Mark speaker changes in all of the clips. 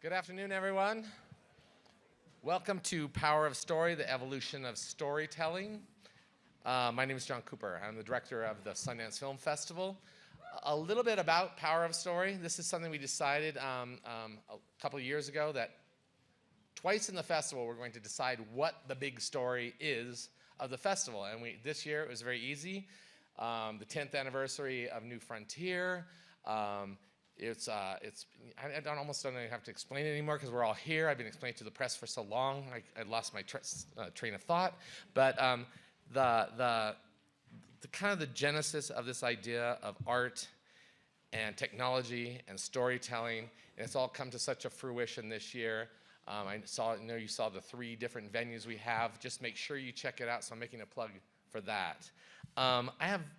Speaker 1: Good afternoon, everyone. Welcome to Power of Story, the evolution of storytelling. My name is John Cooper. I'm the director of the Sundance Film Festival. A little bit about Power of Story. This is something we decided a couple of years ago that twice in the festival we're going to decide what the big story is of the festival. And this year it was very easy. The 10th anniversary of New Frontier. I almost don't even have to explain it anymore because we're all here. I've been explaining to the press for so long, I lost my train of thought. But the kind of the genesis of this idea of art and technology and storytelling, and it's all come to such a fruition this year. I know you saw the 3 different venues we have. Just make sure you check it out. So I'm making a plug for that.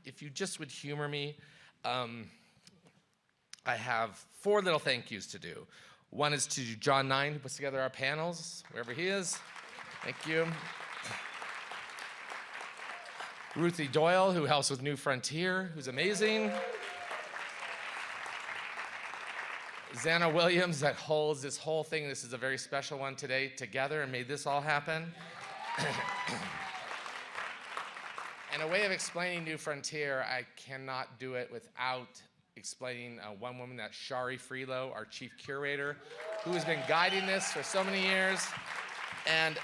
Speaker 1: If you just would humor me. I have 4 little thank yous to do. One is to John Nine, who puts together our panels, wherever he is. Thank you. Ruthie Doyle, who helps with New Frontier, who's amazing. Xana Williams, that holds this whole thing. This is a very special one today, together, and made this all happen. And a way of explaining New Frontier, I cannot do it without explaining one woman, that's Shari Freelo, our chief curator, who has been guiding this for so many years. And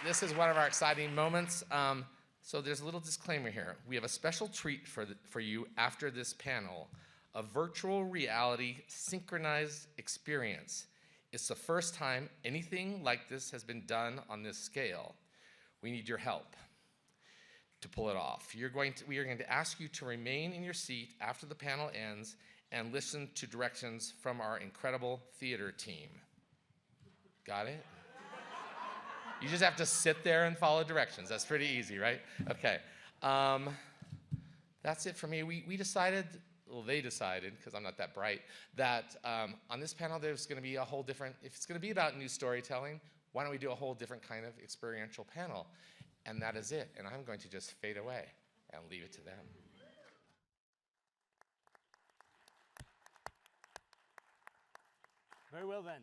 Speaker 1: this is one of our exciting moments. So there's a little disclaimer here. We have a special treat for you after this panel, a virtual reality synchronized experience. It's the first time anything like this has been done on this scale. We need your help to pull it off. We are going to ask you to remain in your seat after the panel ends and listen to directions from our incredible theater team. Got it? You just have to sit there and follow directions. That's pretty easy, right? Okay. That's it for me. We decided, well, they decided, because I'm not that bright, that on this panel there's going to be a whole different, if it's going to be about new storytelling, why don't we do a whole different kind of experiential panel? And that is it. And I'm going to just fade away and leave it to them.
Speaker 2: Very well then.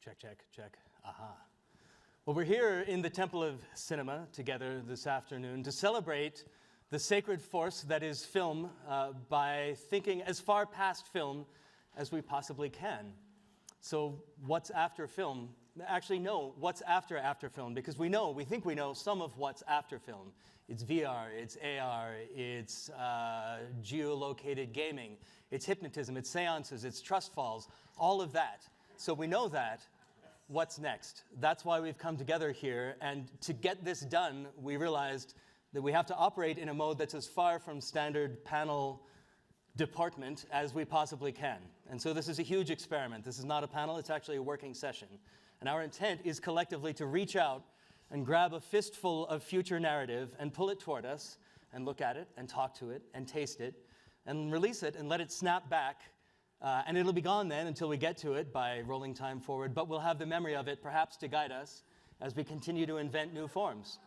Speaker 2: Check, check, check. Aha. Well, we're here in the Temple of Cinema together this afternoon to celebrate the sacred force that is film by thinking as far past film as we possibly can. So what's after film? Actually, no, what's after film? Because we think we know some of what's after film. It's VR, it's AR, it's geolocated gaming, it's hypnotism, it's seances, it's trust falls, all of that. So we know that. What's next? That's why we've come together here. And to get this done, we realized that we have to operate in a mode that's as far from standard panel department as we possibly can. And so this is a huge experiment. This is not a panel, it's actually a working session. And our intent is collectively to reach out and grab a fistful of future narrative and pull it toward us and look at it and talk to it and taste it and release it and let it snap back. And it'll be gone then until we get to it by rolling time forward, but we'll have the memory of it perhaps to guide us as we continue to invent new forms.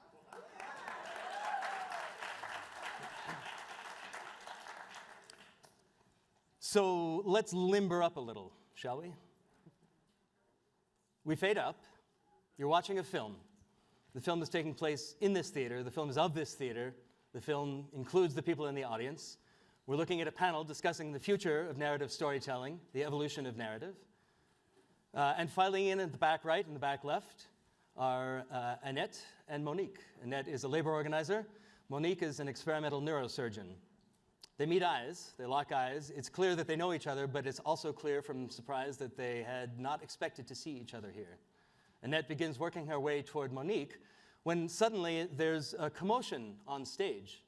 Speaker 2: So let's limber up a little, shall we? We fade up. You're watching a film. The film is taking place in this theater. The film is of this theater. The film includes the people in the audience. We're looking at a panel discussing the future of narrative storytelling, the evolution of narrative. And filing in at the back right and the back left are Annette and Monique. Annette is a labor organizer. Monique is an experimental neurosurgeon. They meet eyes, they lock eyes. It's clear that they know each other, but it's also clear from surprise that they had not expected to see each other here. Annette begins working her way toward Monique when suddenly there's a commotion on stage.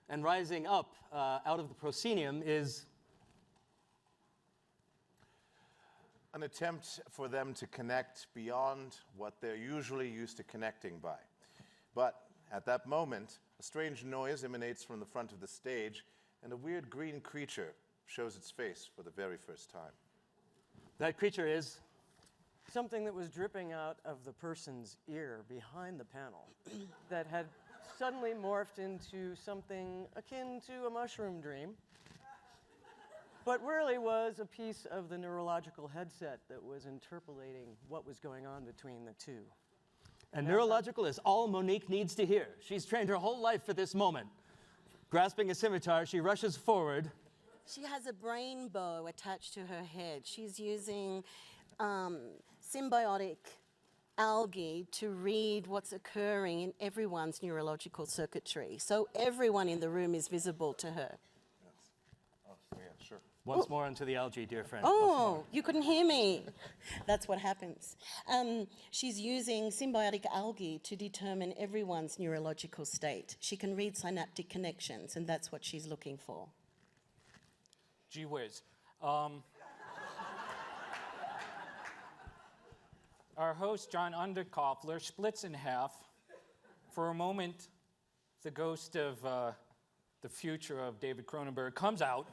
Speaker 2: And rising up out of the proscenium is
Speaker 3: an attempt for them to connect beyond what they're usually used to connecting by. But at that moment, a strange noise emanates from the front of the stage, and a weird green creature shows its face for the very first time.
Speaker 2: That creature is
Speaker 4: something that was dripping out of the person's ear behind the panel that had suddenly morphed into something akin to a mushroom dream. but really was a piece of the neurological headset that was interpolating what was going on between the two.
Speaker 2: And neurological is all Monique needs to hear. She's trained her whole life for this moment. Grasping a scimitar, she rushes forward.
Speaker 5: She has a brain bow attached to her head. She's using symbiotic algae to read what's occurring in everyone's neurological circuitry. So everyone in the room is visible to her.
Speaker 3: Oh, yeah, sure.
Speaker 2: Once more into the algae, dear friend.
Speaker 5: Oh, you couldn't hear me. That's what happens. She's using symbiotic algae to determine everyone's neurological state. She can read synaptic connections, and that's what she's looking for.
Speaker 6: Gee whiz. Our host, John Underkoffler, splits in half. For a moment, the ghost of the future of David Cronenberg comes out,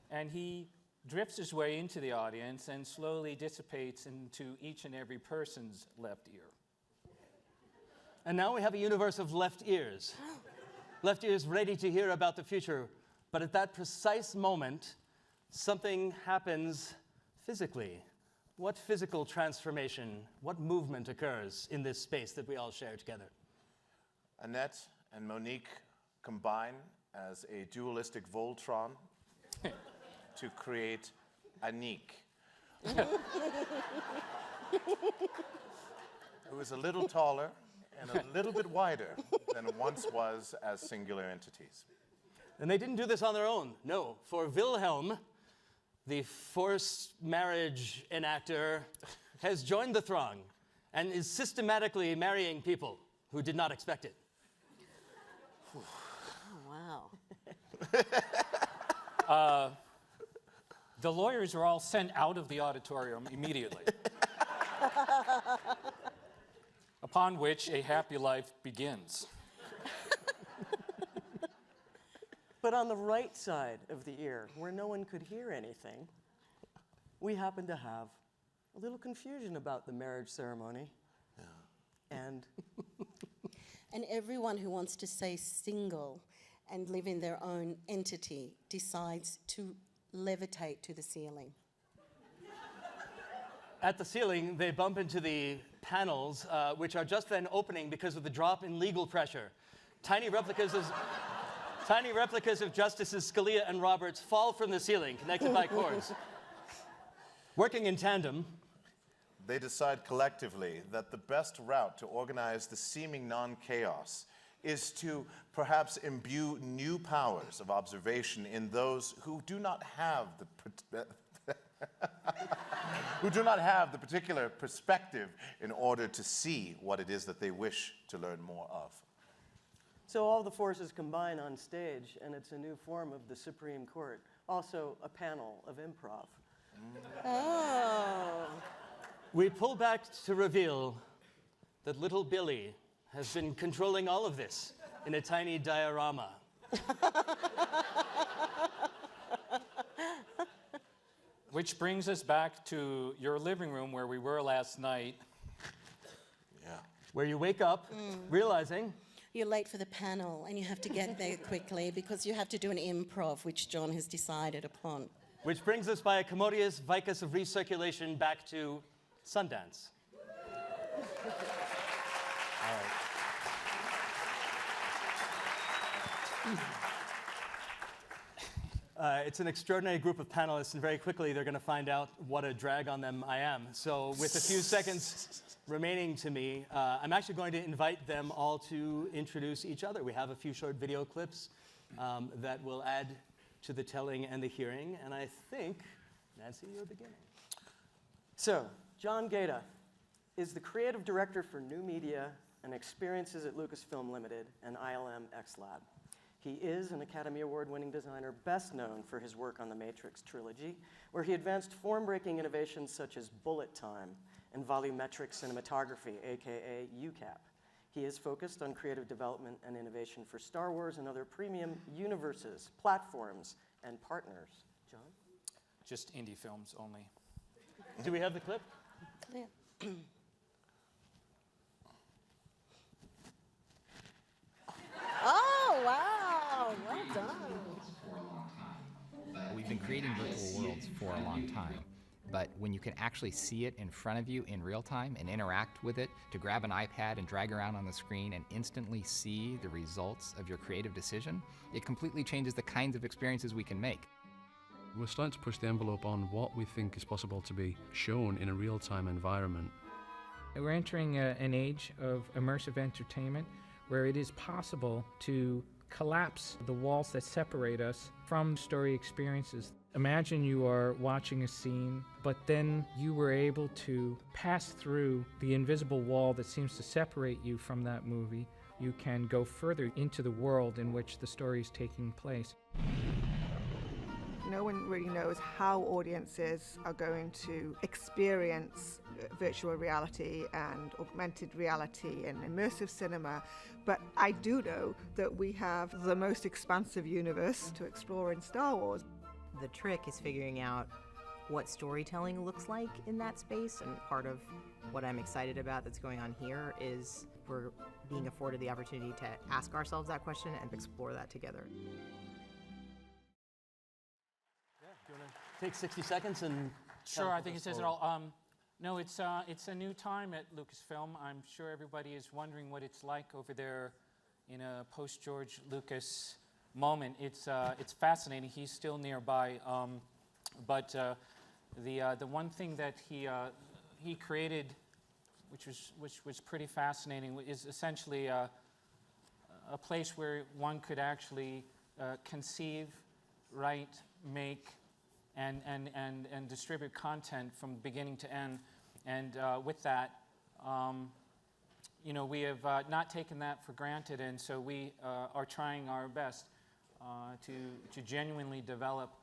Speaker 6: and he drifts his way into the audience and slowly dissipates into each and every person's left ear.
Speaker 2: And now we have a universe of left ears. Left ears ready to hear about the future. But at that precise moment, something happens physically. What physical transformation, what movement occurs in this space that we all share together?
Speaker 3: Annette and Monique combine as a dualistic Voltron to create Anique, who is a little taller and a little bit wider than it once was as singular entities.
Speaker 2: And they didn't do this on their own. No, for Wilhelm, the forced marriage enactor, has joined the throng and is systematically marrying people who did not expect it.
Speaker 5: Oh, wow.
Speaker 6: The lawyers are all sent out of the auditorium immediately. Upon which a happy life begins.
Speaker 4: But on the right side of the ear, where no one could hear anything, we happen to have a little confusion about the marriage ceremony. Yeah.
Speaker 5: And everyone who wants to stay single and live in their own entity decides to levitate to the ceiling.
Speaker 2: At the ceiling, they bump into the panels, which are just then opening because of the drop in legal pressure. Tiny replicas of Justices Scalia and Roberts fall from the ceiling, connected by cords. Working in tandem,
Speaker 3: They decide collectively that the best route to organize the seeming non-chaos is to perhaps imbue new powers of observation in those who do not have the particular perspective in order to see what it is that they wish to learn more of.
Speaker 4: So all the forces combine on stage, and it's a new form of the Supreme Court. Also, a panel of improv.
Speaker 5: Oh.
Speaker 2: we pull back to reveal that little Billy has been controlling all of this in a tiny diorama.
Speaker 6: Which brings us back to your living room where we were last night.
Speaker 3: Yeah.
Speaker 2: Where you wake up realizing
Speaker 5: You're late for the panel and you have to get there quickly because you have to do an improv, which John has decided upon.
Speaker 2: Which brings us by a commodious vicus of recirculation back to Sundance. It's an extraordinary group of panelists, and very quickly they're going to find out what a drag on them I am. So with a few seconds remaining to me, I'm actually going to invite them all to introduce each other. We have a few short video clips that will add to the telling and the hearing, and I think, Nancy, you're beginning.
Speaker 4: So, John Gaeta is the creative director for new media and experiences at Lucasfilm Limited and ILM X Lab. He is an Academy Award-winning designer best known for his work on the Matrix trilogy, where he advanced form-breaking innovations such as bullet time and volumetric cinematography, aka UCAP. He is focused on creative development and innovation for Star Wars and other premium universes, platforms, and partners. John?
Speaker 6: Just indie films only.
Speaker 2: Do we have the clip?
Speaker 5: Clear. Oh, wow. Well done.
Speaker 7: We've been creating virtual worlds for a long time, but when you can actually see it in front of you in real time and interact with it, to grab an iPad and drag around on the screen and instantly see the results of your creative decision, it completely changes the kinds of experiences we can make.
Speaker 8: We're starting to push the envelope on what we think is possible to be shown in a real-time environment.
Speaker 6: We're entering an age of immersive entertainment where it is possible to collapse the walls that separate us from story experiences. Imagine you are watching a scene, but then you were able to pass through the invisible wall that seems to separate you from that movie. You can go further into the world in which the story is taking place.
Speaker 9: No one really knows how audiences are going to experience virtual reality and augmented reality and immersive cinema, but I do know that we have the most expansive universe to explore in Star Wars.
Speaker 10: The trick is figuring out what storytelling looks like in that space, and part of what I'm excited about that's going on here is we're being afforded the opportunity to ask ourselves that question and explore that together.
Speaker 2: Do you want to take 60 seconds and...
Speaker 6: Sure, I think it says it all. No, it's a new time at Lucasfilm. I'm sure everybody is wondering what it's like over there in a post-George Lucas moment. It's fascinating. He's still nearby, but the one thing that he created, which was pretty fascinating, is essentially a place where one could actually conceive, write, make, and distribute content from beginning to end. And with that, you know, we have not taken that for granted, and so we are trying our best to genuinely develop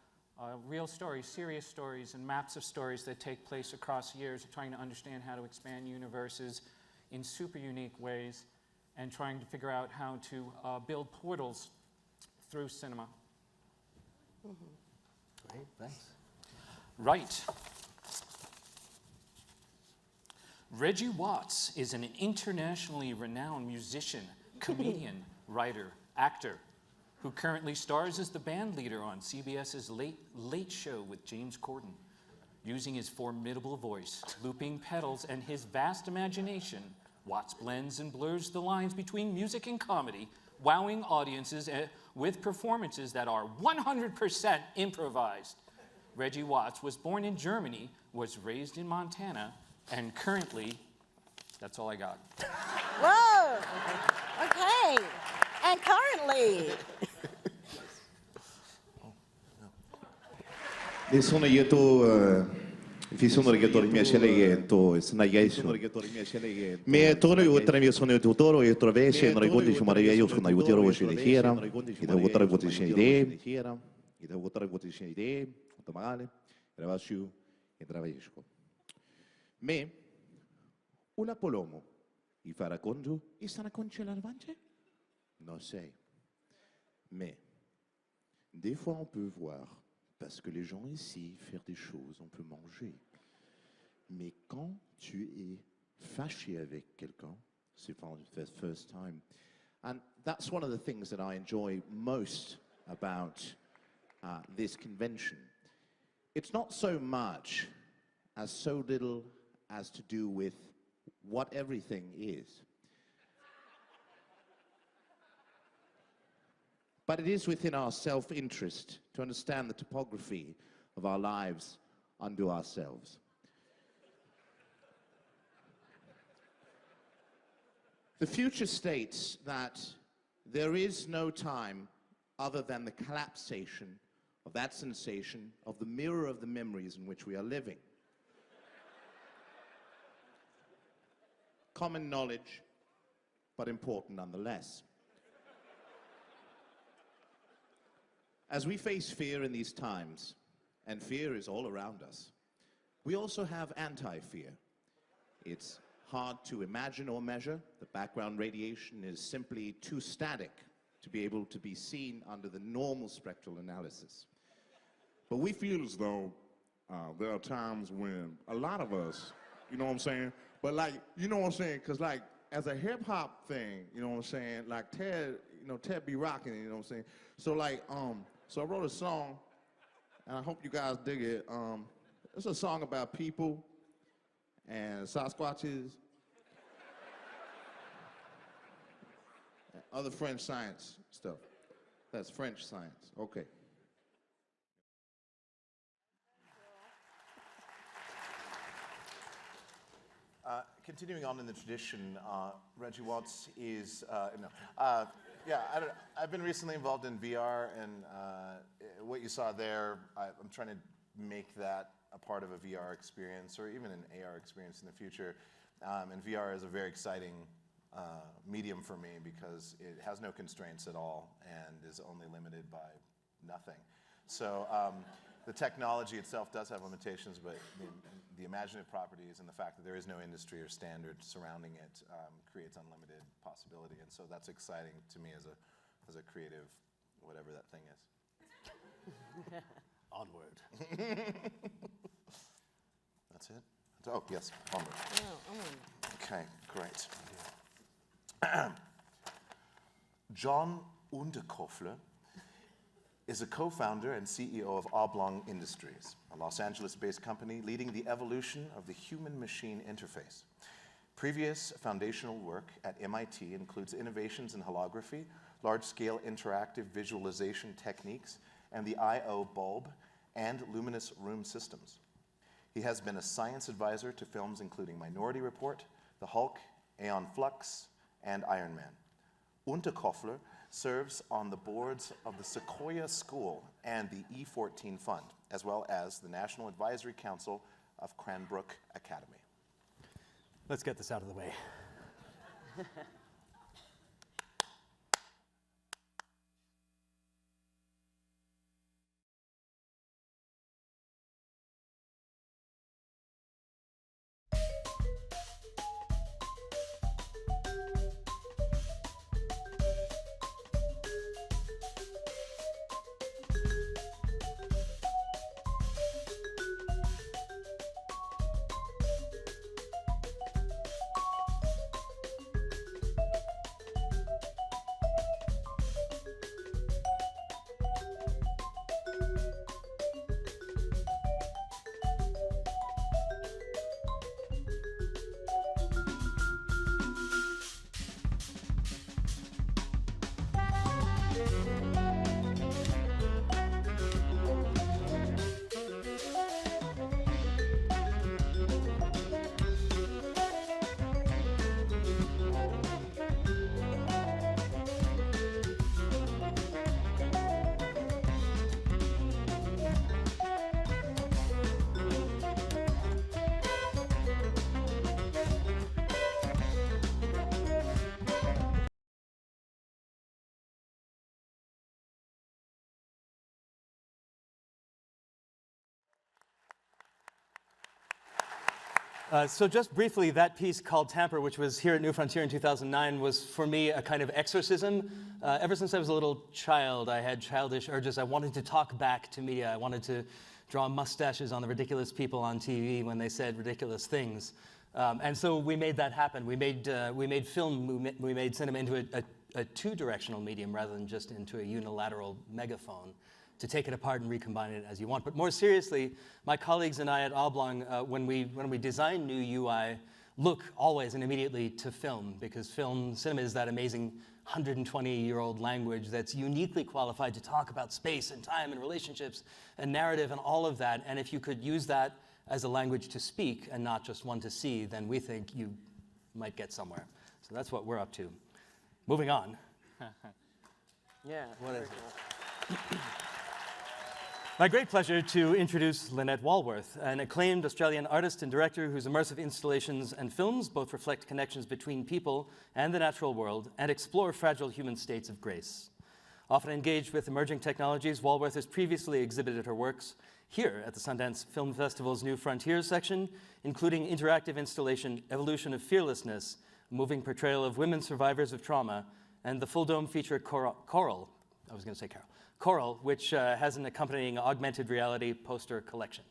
Speaker 6: real stories, serious stories, and maps of stories that take place across years, trying to understand how to expand universes in super unique ways, and trying to figure out how to build portals through cinema.
Speaker 2: Great, thanks.
Speaker 6: Right. Reggie Watts is an internationally renowned musician, comedian, writer, actor, who currently stars as the band leader on CBS's Late Show with James Corden. Using his formidable voice, looping pedals, and his vast imagination, Watts blends and blurs the lines between music and comedy, wowing audiences with performances that are 100% improvised. Reggie Watts was born in Germany, was raised in Montana, and currently, that's all I got.
Speaker 5: Whoa! Okay. And currently.
Speaker 11: Vi sono reggaetori mia scegliendo, snaiaismo. Me tolo io tra mio sono tutoro e trovesce non ricordi ci maria io sono aiutero voce di hira, e devo votare voce di idee, e devo votare voce di idee, domani, ravasciu e travaisco. Me una polomo, I farà congiu, I sarà concelar vance? Non sei. Mais des fois on peut voir. Parce que les gens ici faire des choses, on peut manger. Mais quand tu es fâché avec quelqu'un, c'est for the first time. And that's one of the things that I enjoy most about this convention. It's not so much as so little as to do with what everything is. But it is within our self-interest to understand the topography of our lives unto ourselves. The future states that there is no time other than the collapsation of that sensation of the mirror of the memories in which we are living. Common knowledge, but important nonetheless. As we face fear in these times, and fear is all around us, we also have anti-fear. It's hard to imagine or measure. The background radiation is simply too static to be able to be seen under the normal spectral analysis.
Speaker 12: But we feel as though there are times when a lot of us, you know what I'm saying? But like, you know what I'm saying? Because like, as a hip hop thing, you know what I'm saying? Like Ted, you know, Ted be rocking it, you know what I'm saying? So like, so I wrote a song, and I hope you guys dig it. It's a song about people and Sasquatches and other French science stuff. That's French science. Okay.
Speaker 3: Continuing on in the tradition, Reggie Watts is, yeah, I've been recently involved in VR, and what you saw there, I'm trying to make that a part of a VR experience or even an AR experience in the future. And VR is a very exciting medium for me because it has no constraints at all and is only limited by nothing. So the technology itself does have limitations, but the imaginative properties and the fact that there is no industry or standard surrounding it creates unlimited possibility. And so that's exciting to me as a creative, whatever that thing is.
Speaker 2: Onward.
Speaker 3: That's it? Oh, yes, onward. Okay, great. John Unterkoffler is a co-founder and CEO of Oblong Industries, a Los Angeles-based company leading the evolution of the human-machine interface. Previous foundational work at MIT includes innovations in holography, large-scale interactive visualization techniques, and the I/O bulb and luminous room systems. He has been a science advisor to films including Minority Report, The Hulk, Aeon Flux, and Iron Man. Unterkoffler serves on the boards of the Sequoia School and the E14 Fund, as well as the National Advisory Council of Cranbrook Academy.
Speaker 2: Let's get this out of the way. So just briefly, that piece called Tamper, which was here at New Frontier in 2009, was for me a kind of exorcism. Ever since I was a little child, I had childish urges. I wanted to talk back to media. I wanted to draw mustaches on the ridiculous people on TV when they said ridiculous things. And so we made that happen. We made film, we made cinema into a two-directional medium rather than just into a unilateral megaphone, to take it apart and recombine it as you want. But more seriously, my colleagues and I at Oblong, when we design new UI, look always and immediately to film, because cinema is that amazing 120-year-old language that's uniquely qualified to talk about space and time and relationships and narrative and all of that. And if you could use that as a language to speak and not just one to see, then we think you might get somewhere. So that's what we're up to. Moving on.
Speaker 4: Yeah,
Speaker 2: What is
Speaker 4: it?
Speaker 2: My great pleasure to introduce Lynette Walworth, an acclaimed Australian artist and director whose immersive installations and films both reflect connections between people and the natural world and explore fragile human states of grace. Often engaged with emerging technologies, Walworth has previously exhibited her works here at the Sundance Film Festival's New Frontiers section, including interactive installation Evolution of Fearlessness, a moving portrayal of women survivors of trauma, and the full dome feature Coral, which has an accompanying augmented reality poster collection.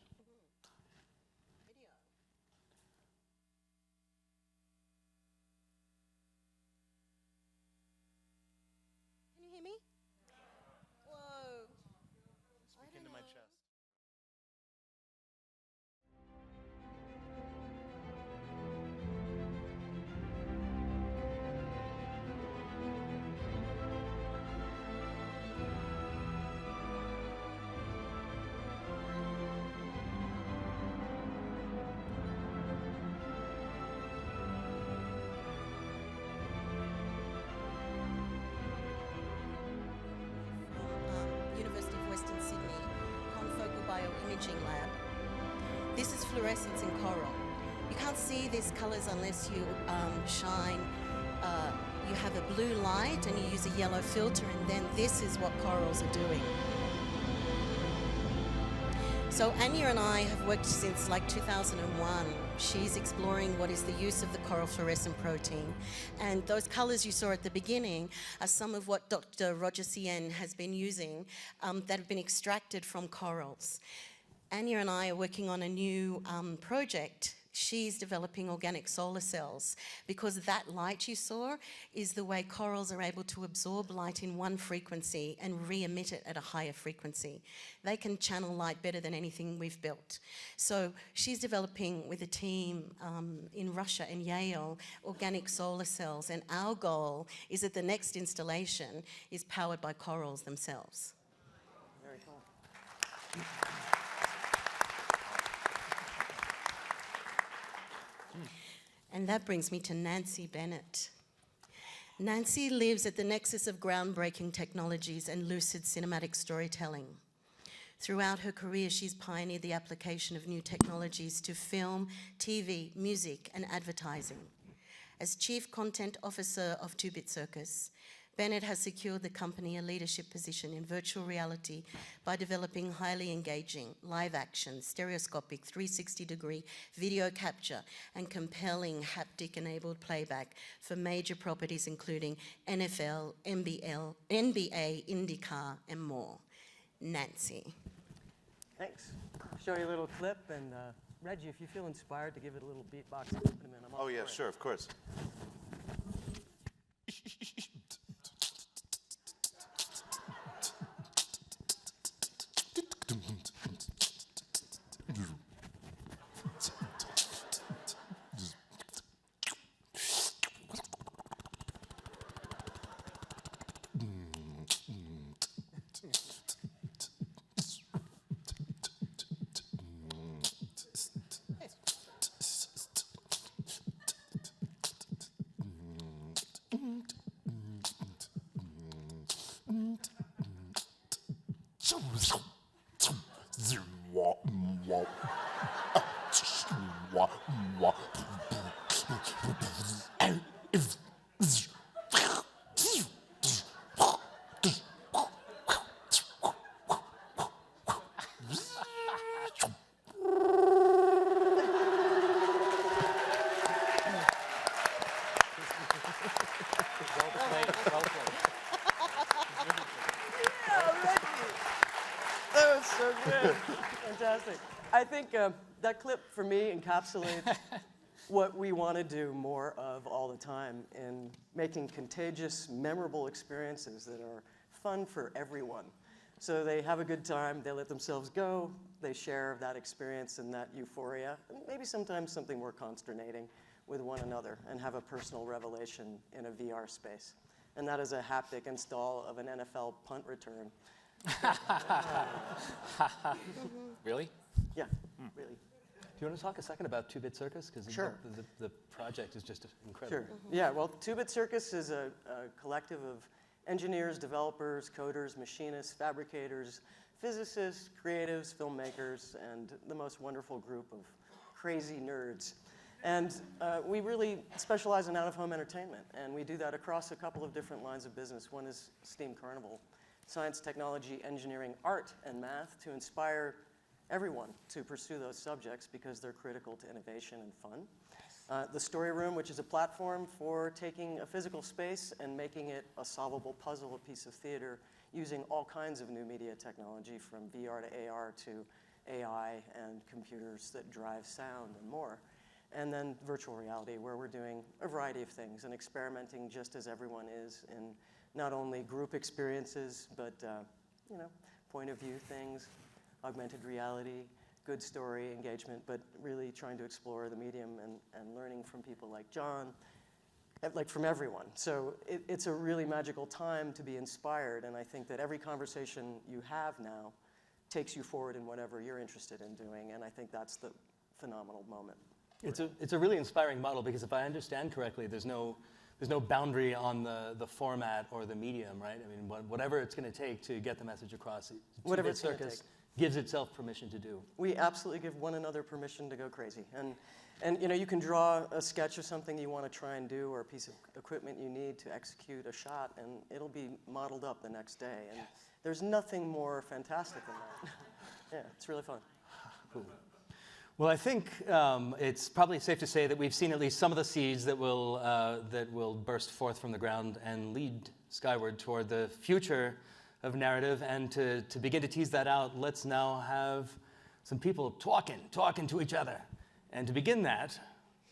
Speaker 5: Can you hear me? Whoa.
Speaker 3: Speak into my chest.
Speaker 5: imaging lab. This is fluorescence in coral. You can't see these colors unless you shine. You have a blue light and you use a yellow filter, and then this is what corals are doing. So Anya and I have worked since like 2001. She's exploring what is the use of the coral fluorescent protein. And those colors you saw at the beginning are some of what Dr. Roger Cien has been using that have been extracted from corals. Anya and I are working on a new project. She's developing organic solar cells because that light you saw is the way corals are able to absorb light in one frequency and re-emit it at a higher frequency. They can channel light better than anything we've built. So she's developing with a team in Russia and Yale organic solar cells, and our goal is that the next installation is powered by corals themselves.
Speaker 4: Very cool.
Speaker 5: And that brings me to Nancy Bennett. Nancy lives at the nexus of groundbreaking technologies and lucid cinematic storytelling. Throughout her career, she's pioneered the application of new technologies to film, TV, music, and advertising. As Chief Content Officer of 2-Bit Circus, Bennett has secured the company a leadership position in virtual reality by developing highly engaging, live-action, stereoscopic, 360-degree video capture and compelling haptic-enabled playback for major properties including NFL, NBA, IndyCar, and more. Nancy.
Speaker 4: Thanks. I'll show you a little clip, and Reggie, if you feel inspired to give it a little beatbox accompaniment, I'm all
Speaker 3: Oh, yeah,
Speaker 4: for it.
Speaker 3: sure, of course.
Speaker 4: That was so good. Fantastic. I think that clip for me encapsulates what we want to do more of all the time in making contagious, memorable experiences that are fun for everyone. So they have a good time, they let themselves go, they share that experience and that euphoria, and maybe sometimes something more consternating with one another, and have a personal revelation in a VR space. And that is a haptic install of an NFL punt return.
Speaker 6: Really?
Speaker 4: Yeah, really.
Speaker 2: Do you want to talk a second about 2-Bit Circus? Because
Speaker 4: Sure.
Speaker 2: the project is just incredible.
Speaker 4: Sure. Yeah, well, 2-Bit Circus is a collective of engineers, developers, coders, machinists, fabricators, physicists, creatives, filmmakers, and the most wonderful group of crazy nerds. And we really specialize in out-of-home entertainment, and we do that across a couple of different lines of business. One is STEAM Carnival, science, technology, engineering, art, and math, to inspire everyone to pursue those subjects because they're critical to innovation and fun. The Story Room, which is a platform for taking a physical space and making it a solvable puzzle, a piece of theater, using all kinds of new media technology, from VR to AR to AI and computers that drive sound and more. And then virtual reality, where we're doing a variety of things and experimenting just as everyone is in not only group experiences, but point of view things, augmented reality, good story engagement, but really trying to explore the medium and learning from people like John, like from everyone. So it's a really magical time to be inspired, and I think that every conversation you have now takes you forward in whatever you're interested in doing, and I think that's the phenomenal moment.
Speaker 2: It's a really inspiring model, because if I understand correctly, there's no boundary on the format or the medium, right? I mean, whatever it's going to take to get the message across.
Speaker 4: Whatever
Speaker 2: 2-Bit
Speaker 4: it's gonna
Speaker 2: Circus gives itself permission to do.
Speaker 4: We absolutely give one another permission to go crazy. And you know, you can draw a sketch of something you want to try and do or a piece of equipment you need to execute a shot, and it'll be modeled up the next day. And there's nothing more fantastic than that. Yeah, it's really fun.
Speaker 2: Cool. Well, I think it's probably safe to say that we've seen at least some of the seeds that will burst forth from the ground and lead skyward toward the future of narrative. And to begin to tease that out, let's now have some people talking to each other. And to begin that,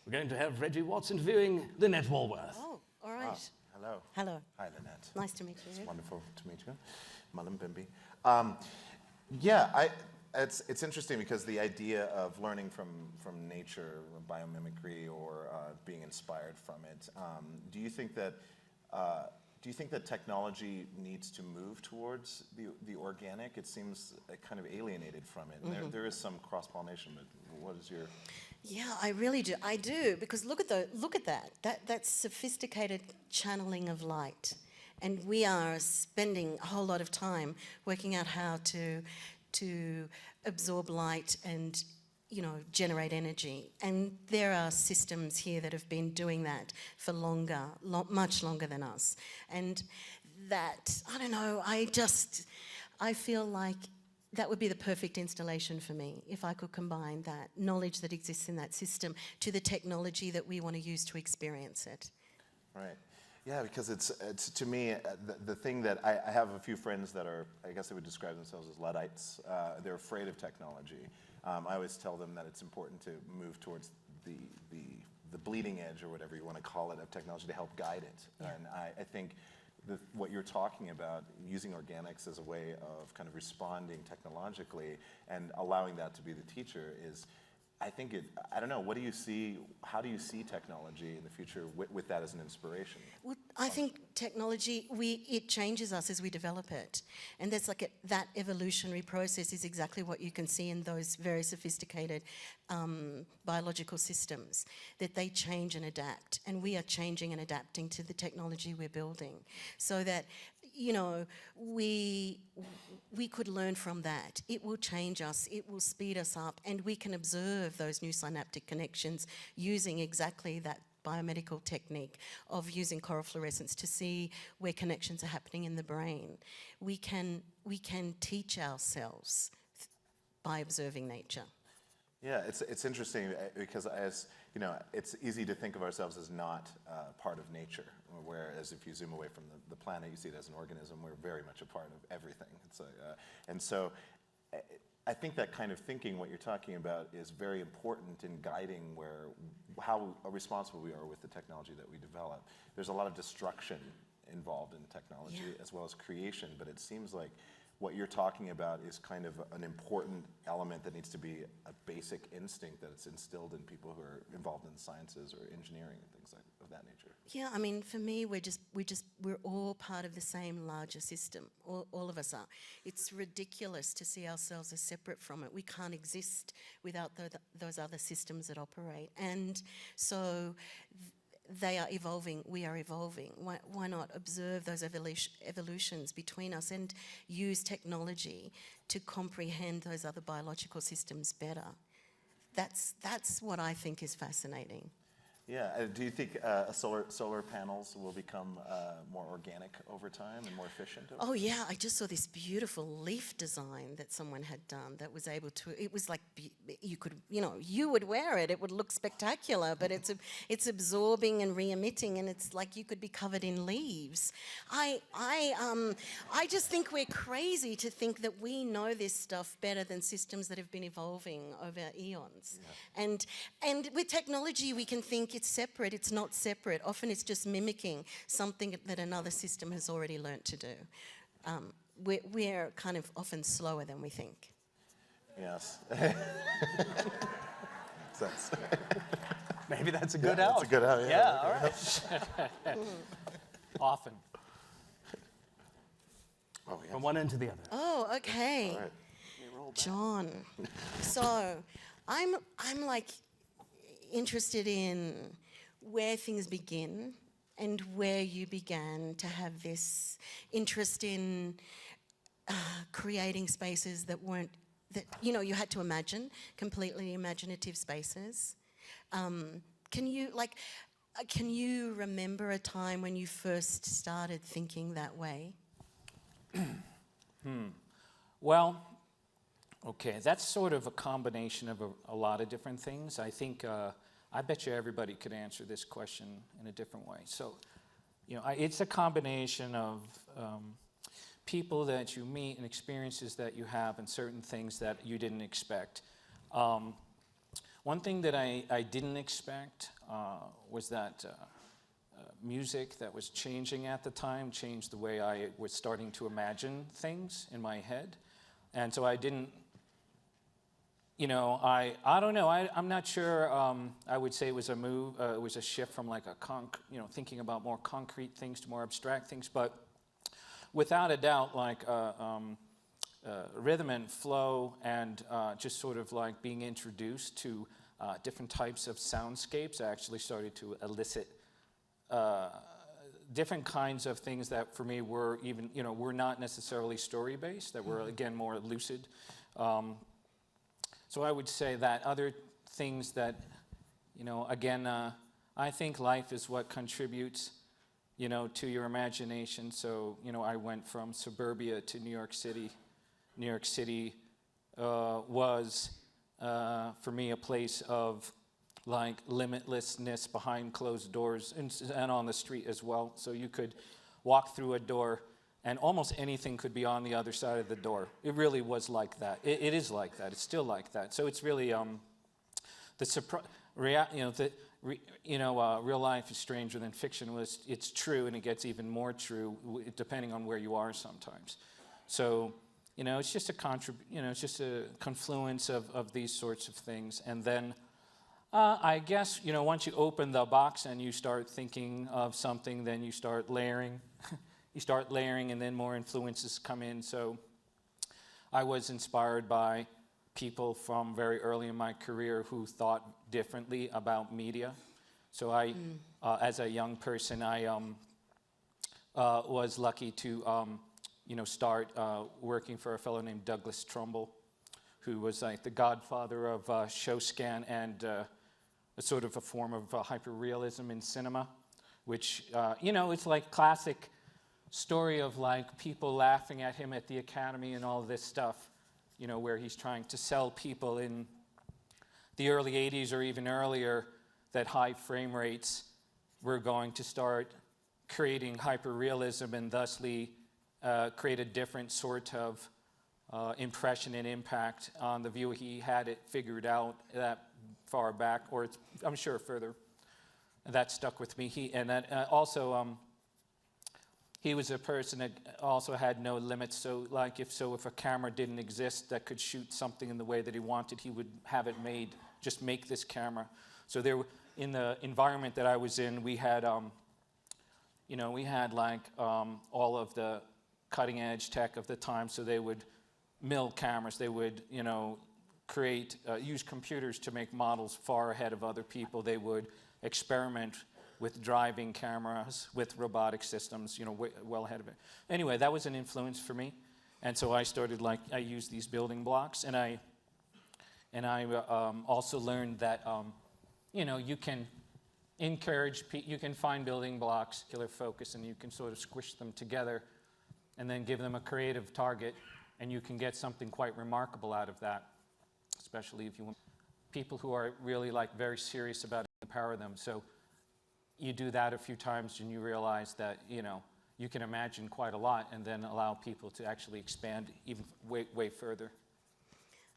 Speaker 2: we're going to have Reggie Watts interviewing Lynette Walworth.
Speaker 5: Oh, all right.
Speaker 3: Ah, hello.
Speaker 5: Hello.
Speaker 3: Hi, Lynette.
Speaker 5: Nice to meet you.
Speaker 3: It's wonderful to meet you. Malam Bimbi. It's interesting because the idea of learning from nature, biomimicry, or being inspired from it. Do you think that technology needs to move towards the organic? It seems kind of alienated from it. And there is some cross-pollination, but what is your...
Speaker 5: Yeah, I really do. I do, because look at that. That's sophisticated channeling of light. And we are spending a whole lot of time working out how to absorb light and, you know, generate energy. And there are systems here that have been doing that for longer, much longer than us. And that, I don't know, I feel like that would be the perfect installation for me, if I could combine that knowledge that exists in that system to the technology that we want to use to experience it.
Speaker 3: Right. Yeah, because it's to me, the thing that I have a few friends that are, I guess they would describe themselves as Luddites. They're afraid of technology. I always tell them that it's important to move towards the bleeding edge, or whatever you want to call it, of technology to help guide it. Yeah. And I think what you're talking about, using organics as a way of kind of responding technologically and allowing that to be the teacher, is, I think I don't know, what do you see, how do you see technology in the future with that as an inspiration?
Speaker 5: Well, I think technology, it changes us as we develop it. And that's like that evolutionary process is exactly what you can see in those very sophisticated biological systems, that they change and adapt. And we are changing and adapting to the technology we're building. So that, you know, we could learn from that. It will change us, it will speed us up, and we can observe those new synaptic connections using exactly that biomedical technique of using coral fluorescence to see where connections are happening in the brain. We can teach ourselves by observing nature.
Speaker 3: Yeah, it's interesting because, as you know, it's easy to think of ourselves as not part of nature, whereas if you zoom away from the planet, you see it as an organism. We're very much a part of everything. And so I think that kind of thinking, what you're talking about, is very important in guiding how responsible we are with the technology that we develop. There's a lot of destruction involved in technology, as well as creation, but it seems like what you're talking about is kind of an important element that needs to be a basic instinct that it's instilled in people who are involved in sciences or engineering and things of that nature.
Speaker 5: Yeah, I mean, for me, we're all part of the same larger system. All of us are. It's ridiculous to see ourselves as separate from it. We can't exist without those other systems that operate. And so they are evolving, we are evolving. Why not observe those evolutions between us and use technology to comprehend those other biological systems better? That's what I think is fascinating.
Speaker 3: Yeah, do you think solar panels will become more organic over time and more efficient?
Speaker 5: Oh yeah, I just saw this beautiful leaf design that someone had done that was able to, it was like, you would wear it, it would look spectacular, but it's absorbing and re-emitting, and it's like you could be covered in leaves. I just think we're crazy to think that we know this stuff better than systems that have been evolving over eons. Yeah. And with technology, we can think it's separate. It's not separate. Often it's just mimicking something that another system has already learnt to do. We're kind of often slower than we think.
Speaker 3: Yes.
Speaker 2: Maybe that's a good out.
Speaker 3: That's a good out, yeah.
Speaker 2: Yeah, all right.
Speaker 6: Often.
Speaker 3: Oh, yes.
Speaker 2: From one end to the other.
Speaker 5: Oh, okay.
Speaker 3: All right.
Speaker 5: John. So I'm like interested in where things begin and where you began to have this interest in creating spaces that weren't that, you know, you had to imagine, completely imaginative spaces. Can you remember a time when you first started thinking that way?
Speaker 6: Well, okay, that's sort of a combination of a lot of different things. I think, I bet you everybody could answer this question in a different way. So, you know, it's a combination of people that you meet and experiences that you have and certain things that you didn't expect. One thing that I didn't expect was that music that was changing at the time changed the way I was starting to imagine things in my head. And so I didn't, you know, I don't know, I'm not sure I would say it was a move, it was a shift from like you know, thinking about more concrete things to more abstract things, but without a doubt, like rhythm and flow and just sort of like being introduced to different types of soundscapes actually started to elicit different kinds of things that for me were even, you know, were not necessarily story-based, that were again more lucid. So I would say that other things that, you know, again, I think life is what contributes, you know, to your imagination. So, you know, I went from suburbia to New York City. New York City was, for me, a place of like limitlessness behind closed doors and on the street as well. So you could walk through a door and almost anything could be on the other side of the door. It really was like that. It is like that. It's still like that. So it's really real life is stranger than fiction. It's true, and it gets even more true depending on where you are sometimes. So, you know, it's just a confluence of these sorts of things, and then. I guess, you know, once you open the box and you start thinking of something, then you start layering. You start layering and then more influences come in. So I was inspired by people from very early in my career who thought differently about media. So I, as a young person, I was lucky to, you know, start working for a fellow named Douglas Trumbull, who was like the godfather of show scan and a sort of a form of hyperrealism in cinema, which, you know, it's like classic story of like people laughing at him at the Academy and all this stuff, you know, where he's trying to sell people in the early 80s or even earlier that high frame rates were going to start creating hyperrealism and thusly create a different sort of impression and impact on the viewer. He had it figured out that far back, or it's, I'm sure further. That stuck with me. He was a person that also had no limits. So, like, if a camera didn't exist that could shoot something in the way that he wanted, he would have it made. Just make this camera. So there, in the environment that I was in, we had, you know, we had like all of the cutting edge tech of the time. So they would mill cameras. They would, you know, use computers to make models far ahead of other people. They would experiment with driving cameras, with robotic systems, you know, well ahead of it. Anyway, that was an influence for me. And so I started, like, I used these building blocks, and I also learned that, you know, you can encourage, you can find building blocks, killer focus, and you can sort of squish them together and then give them a creative target, and you can get something quite remarkable out of that. Especially if you want people who are really like very serious about empowering them. So you do that a few times and you realize that, you know, you can imagine quite a lot and then allow people to actually expand even way further.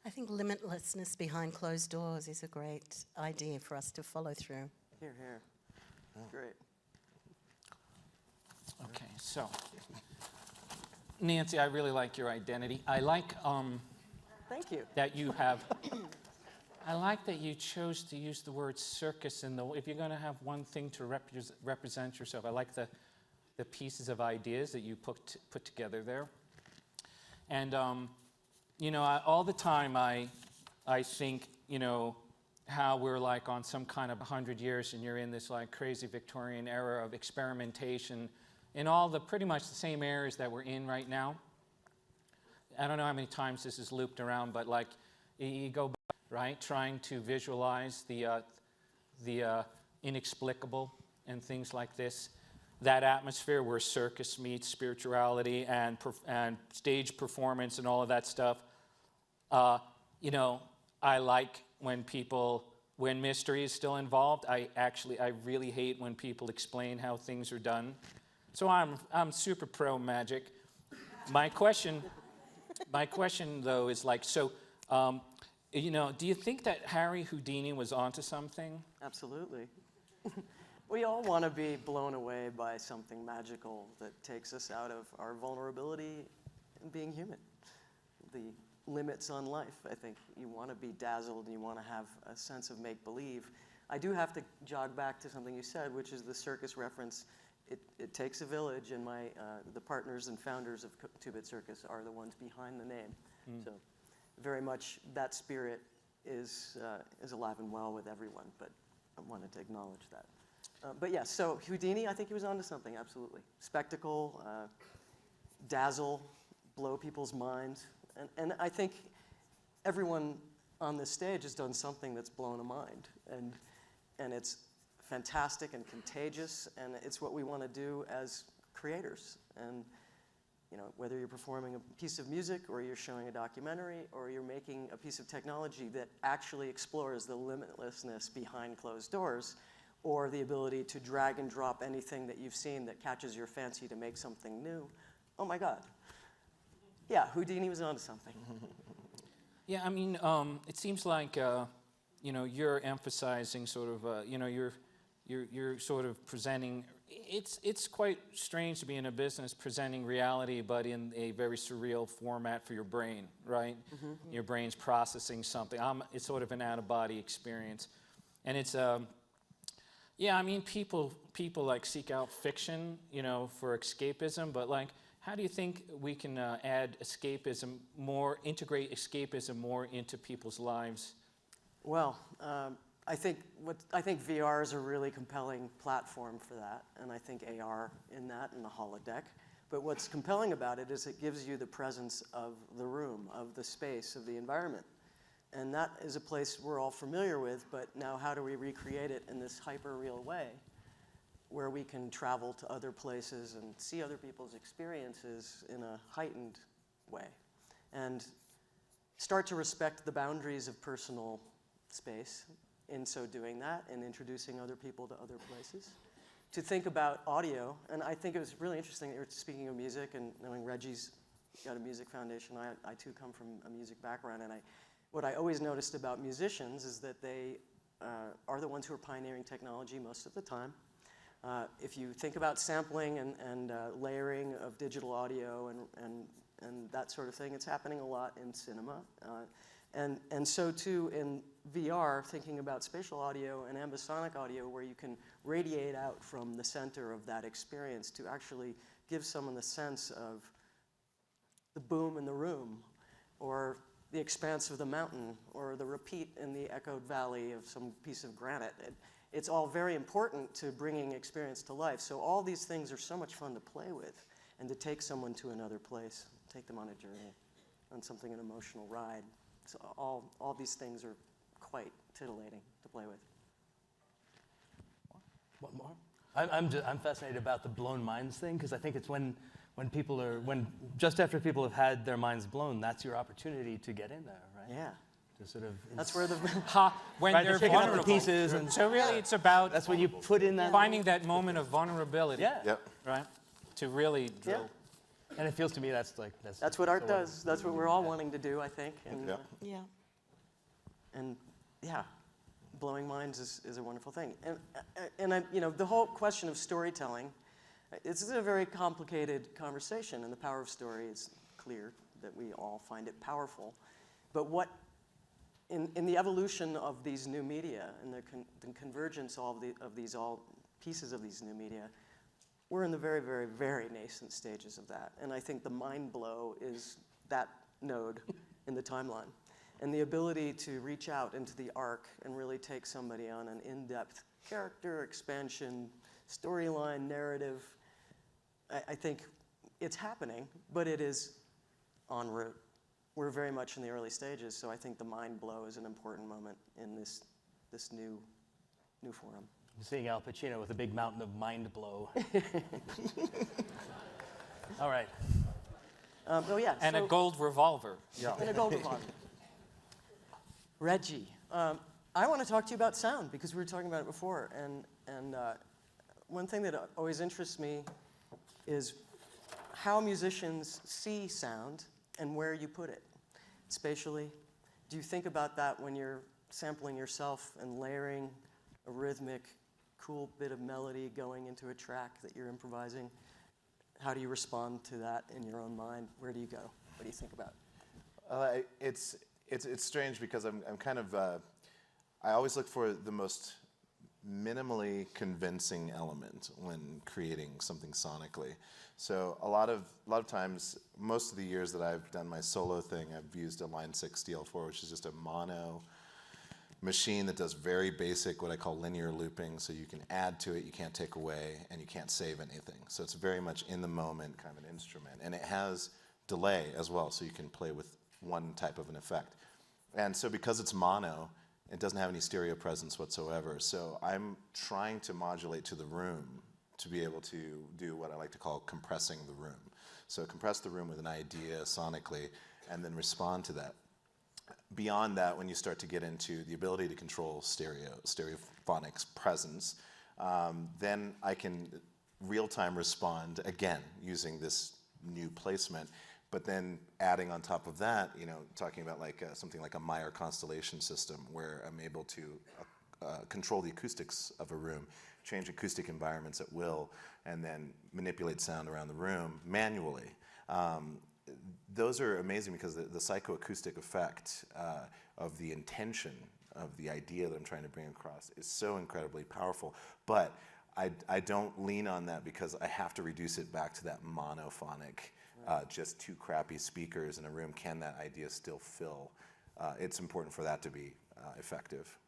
Speaker 5: I think limitlessness behind closed doors is a great idea for us to follow through.
Speaker 4: Here, here. Great.
Speaker 6: Okay, so Nancy, I really like your identity. I like
Speaker 4: Thank you.
Speaker 6: that you have. I like that you chose to use the word circus in the. If you're going to have one thing to represent yourself, I like the pieces of ideas that you put together there. And you know, all the time I think, you know, how we're like on some kind of 100 years, and you're in this like crazy Victorian era of experimentation in all the pretty much the same areas that we're in right now. I don't know how many times this is looped around, but like you go back, right, trying to visualize the inexplicable and things like this. That atmosphere where circus meets spirituality and stage performance and all of that stuff. You know, I like when mystery is still involved. I really hate when people explain how things are done. So I'm super pro magic. My question though is like, so, you know, do you think that Harry Houdini was onto something?
Speaker 4: Absolutely. We all want to be blown away by something magical that takes us out of our vulnerability in being human. The limits on life, I think. You want to be dazzled and you want to have a sense of make-believe. I do have to jog back to something you said, which is the circus reference. It takes a village, and the partners and founders of Two-Bit Circus are the ones behind the name. So very much that spirit is alive and well with everyone, but I wanted to acknowledge that. But yes, so Houdini, I think he was onto something, absolutely. Spectacle, dazzle, blow people's minds. And I think everyone on this stage has done something that's blown a mind. And it's fantastic and contagious, and it's what we want to do as creators. And you know, whether you're performing a piece of music, or you're showing a documentary, or you're making a piece of technology that actually explores the limitlessness behind closed doors, or the ability to drag and drop anything that you've seen that catches your fancy to make something new. Oh my God. Yeah, Houdini was onto something.
Speaker 6: Yeah, I mean, it seems like, you know, you're emphasizing sort of, you know, you're sort of presenting, it's quite strange to be in a business presenting reality, but in a very surreal format for your brain, right? Mm-hmm. Your brain's processing something. It's sort of an out-of-body experience. And it's, yeah, I mean, people like seek out fiction, you know, for escapism, but like, how do you think we can add escapism more, integrate escapism more into people's lives?
Speaker 4: Well, I think VR is a really compelling platform for that, and I think AR in that, and the holodeck. But what's compelling about it is it gives you the presence of the room, of the space, of the environment. And that is a place we're all familiar with, but now how do we recreate it in this hyper-real way where we can travel to other places and see other people's experiences in a heightened way and start to respect the boundaries of personal space in so doing that and introducing other people to other places. To think about audio, and I think it was really interesting that you were speaking of music, and knowing Reggie's got a music foundation. I too come from a music background, and what I always noticed about musicians is that they are the ones who are pioneering technology most of the time. If you think about sampling and layering of digital audio and that sort of thing, it's happening a lot in cinema. And so too in VR, thinking about spatial audio and ambisonic audio, where you can radiate out from the center of that experience to actually give someone the sense of the boom in the room, or the expanse of the mountain, or the repeat in the echoed valley of some piece of granite. It's all very important to bringing experience to life. So all these things are so much fun to play with, and to take someone to another place, take them on a journey, on something, an emotional ride. So all these things are quite titillating to play with.
Speaker 2: One more? I'm fascinated about the blown minds thing, because I think it's when just after people have had their minds blown, that's your opportunity to get in there, right?
Speaker 4: Yeah.
Speaker 2: To sort of
Speaker 4: that's where the
Speaker 6: when
Speaker 2: right,
Speaker 6: they're
Speaker 2: picking up
Speaker 6: vulnerable.
Speaker 2: the pieces, and
Speaker 6: so really, it's about
Speaker 2: that's when you put in that
Speaker 6: finding that moment of vulnerability.
Speaker 2: Yeah.
Speaker 3: Yep.
Speaker 6: Right. To really drill.
Speaker 2: Yeah. And it feels to me that's
Speaker 4: what art does. That's what we're all wanting to do, I think. And,
Speaker 5: Yeah.
Speaker 4: And yeah, blowing minds is a wonderful thing. And you know, the whole question of storytelling, it's a very complicated conversation, and the power of story is clear that we all find it powerful. But what, in the evolution of these new media and the convergence of these all pieces of these new media, we're in the very, very, very nascent stages of that. And I think the mind blow is that node in the timeline. And the ability to reach out into the arc and really take somebody on an in-depth character expansion, storyline, narrative, I think it's happening, but it is en route. we're very much in the early stages, so I think the mind blow is an important moment in this new forum.
Speaker 2: I'm seeing Al Pacino with a big mountain of mind blow. All right.
Speaker 4: Oh yeah.
Speaker 6: And a gold revolver.
Speaker 4: Yeah. And a gold revolver. Reggie, I want to talk to you about sound because we were talking about it before, and one thing that always interests me is how musicians see sound and where you put it spatially. Do you think about that when you're sampling yourself and layering a rhythmic, cool bit of melody going into a track that you're improvising? How do you respond to that in your own mind? Where do you go? What do you think about?
Speaker 3: It's strange because I'm kind of I always look for the most minimally convincing element when creating something sonically. So a lot of times, most of the years that I've done my solo thing, I've used a Line 6 DL4, which is just a mono machine that does very basic, what I call linear looping, so you can add to it, you can't take away, and you can't save anything. So it's very much in the moment kind of an instrument. And it has delay as well, so you can play with one type of an effect. And so because it's mono, it doesn't have any stereo presence whatsoever. So I'm trying to modulate to the room to be able to do what I like to call compressing the room. So compress the room with an idea sonically, and then respond to that. Beyond that, when you start to get into the ability to control stereophonics presence, then I can real-time respond again using this new placement, but then adding on top of that, talking about like something like a Meyer constellation system where I'm able to control the acoustics of a room, change acoustic environments at will, and then manipulate sound around the room manually. Those are amazing because the psychoacoustic effect of the intention of the idea that I'm trying to bring across is so incredibly powerful. But I don't lean on that because I have to reduce it back to that monophonic, just two crappy speakers in a room. Can that idea still fill? It's important for that to be effective.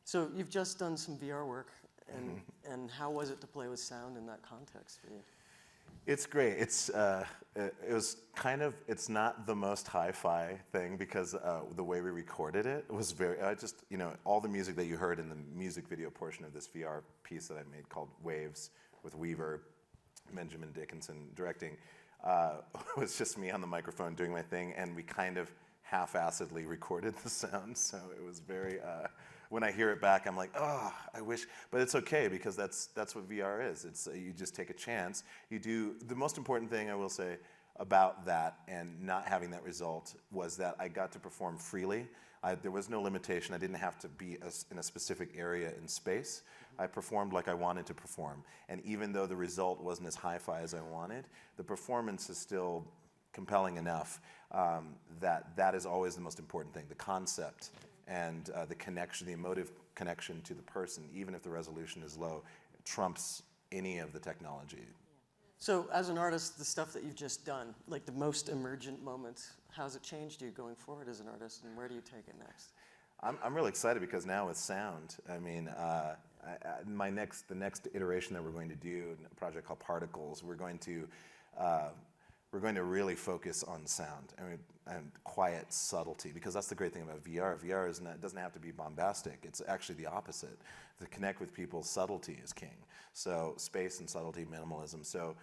Speaker 4: So you've just done some VR work, and how was it to play with sound in that context for you?
Speaker 3: It's great. It's not the most hi-fi thing because the way we recorded it was very, all the music that you heard in the music video portion of this VR piece that I made called Waves with Weaver, Benjamin Dickinson directing, was just me on the microphone doing my thing, and we kind of half-assedly recorded the sound, so it was very, when I hear it back, I'm like, oh, I wish, but it's okay because that's what VR is. It's you just take a chance. You do the most important thing I will say about that and not having that result was that I got to perform freely. There was no limitation. I didn't have to be in a specific area in space. I performed like I wanted to perform, and even though the result wasn't as hi-fi as I wanted, the performance is still compelling enough that is always the most important thing. The concept. And the connection, the emotive connection to the person, even if the resolution is low, trumps any of the technology.
Speaker 4: So as an artist, the stuff that you've just done, like the most emergent moments, how's it changed you going forward as an artist, and where do you take it next?
Speaker 3: I'm really excited because now with sound, I mean, the next iteration that we're going to do, a project called Particles, we're going to really focus on sound. I mean, and quiet subtlety, because that's the great thing about VR. VR doesn't have to be bombastic. It's actually the opposite. To connect with people, subtlety is king. So space and subtlety, minimalism. So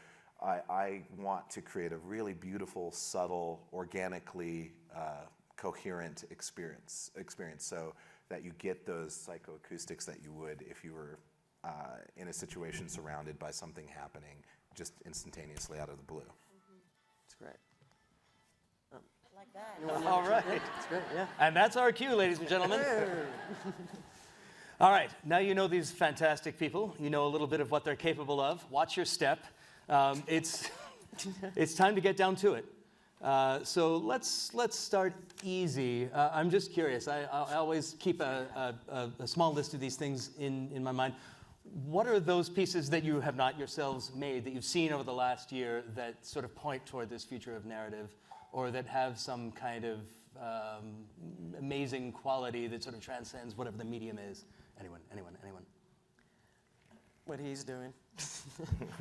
Speaker 3: I want to create a really beautiful, subtle, organically coherent experience so that you get those psychoacoustics that you would if you were in a situation surrounded by something happening just instantaneously out of the blue.
Speaker 4: It's great.
Speaker 5: Like that.
Speaker 2: All right.
Speaker 4: It's great, yeah.
Speaker 2: And that's our cue, ladies and gentlemen. All right, now you know these fantastic people. You know a little bit of what they're capable of. Watch your step. It's time to get down to it. So let's start easy. I'm just curious. I always keep a small list of these things in my mind. What are those pieces that you have not yourselves made, that you've seen over the last year that sort of point toward this future of narrative, or that have some kind of amazing quality that sort of transcends whatever the medium is? Anyone?
Speaker 4: What he's doing.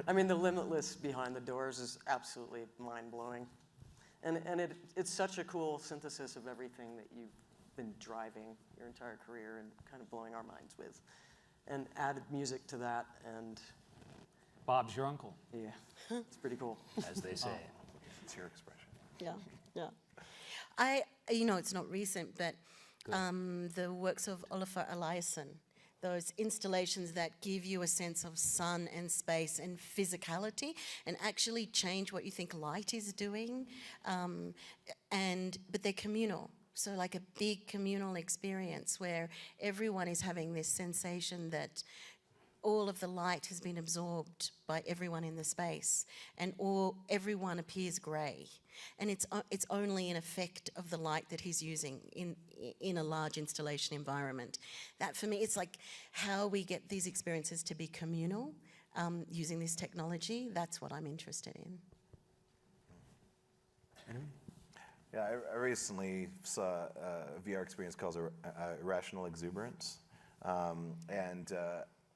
Speaker 4: I mean, the Limitless behind the doors is absolutely mind-blowing. And it's such a cool synthesis of everything that you've been driving your entire career and kind of blowing our minds with. And added music to that, and
Speaker 6: Bob's your uncle.
Speaker 4: yeah, it's pretty cool.
Speaker 2: As they say.
Speaker 3: It's your expression.
Speaker 5: Yeah. It's not recent, but the works of Olafur Eliasson, those installations that give you a sense of sun and space and physicality and actually change what you think light is doing, but they're communal. So like a big communal experience where everyone is having this sensation that all of the light has been absorbed by everyone in the space, and everyone appears grey, and it's only an effect of the light that he's using in a large installation environment. That for me, it's like how we get these experiences to be communal using this technology. That's what I'm interested in.
Speaker 3: Yeah, I recently saw a VR experience called Irrational Exuberance, and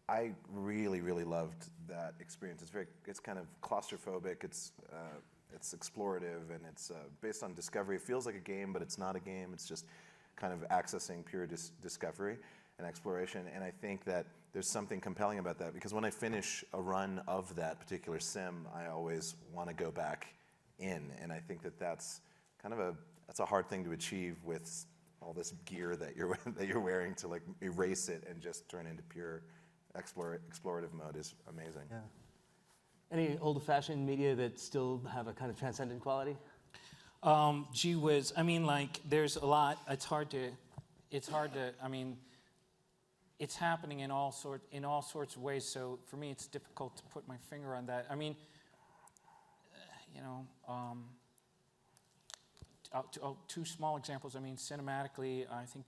Speaker 3: I really, really loved that experience. It's kind of claustrophobic. It's explorative, and it's based on discovery. It feels like a game, but it's not a game. It's just kind of accessing pure discovery and exploration. And I think that there's something compelling about that, because when I finish a run of that particular sim, I always want to go back in. And I think that that's kind of a hard thing to achieve with all this gear that you're wearing to like erase it and just turn into pure explorative mode is amazing.
Speaker 2: Yeah. Any old-fashioned media that still have a kind of transcendent quality?
Speaker 6: Gee whiz, I mean, like, there's a lot. It's hard to, I mean, it's happening in all sorts of ways. So for me, it's difficult to put my finger on that. I mean, two small examples. I mean, cinematically, I think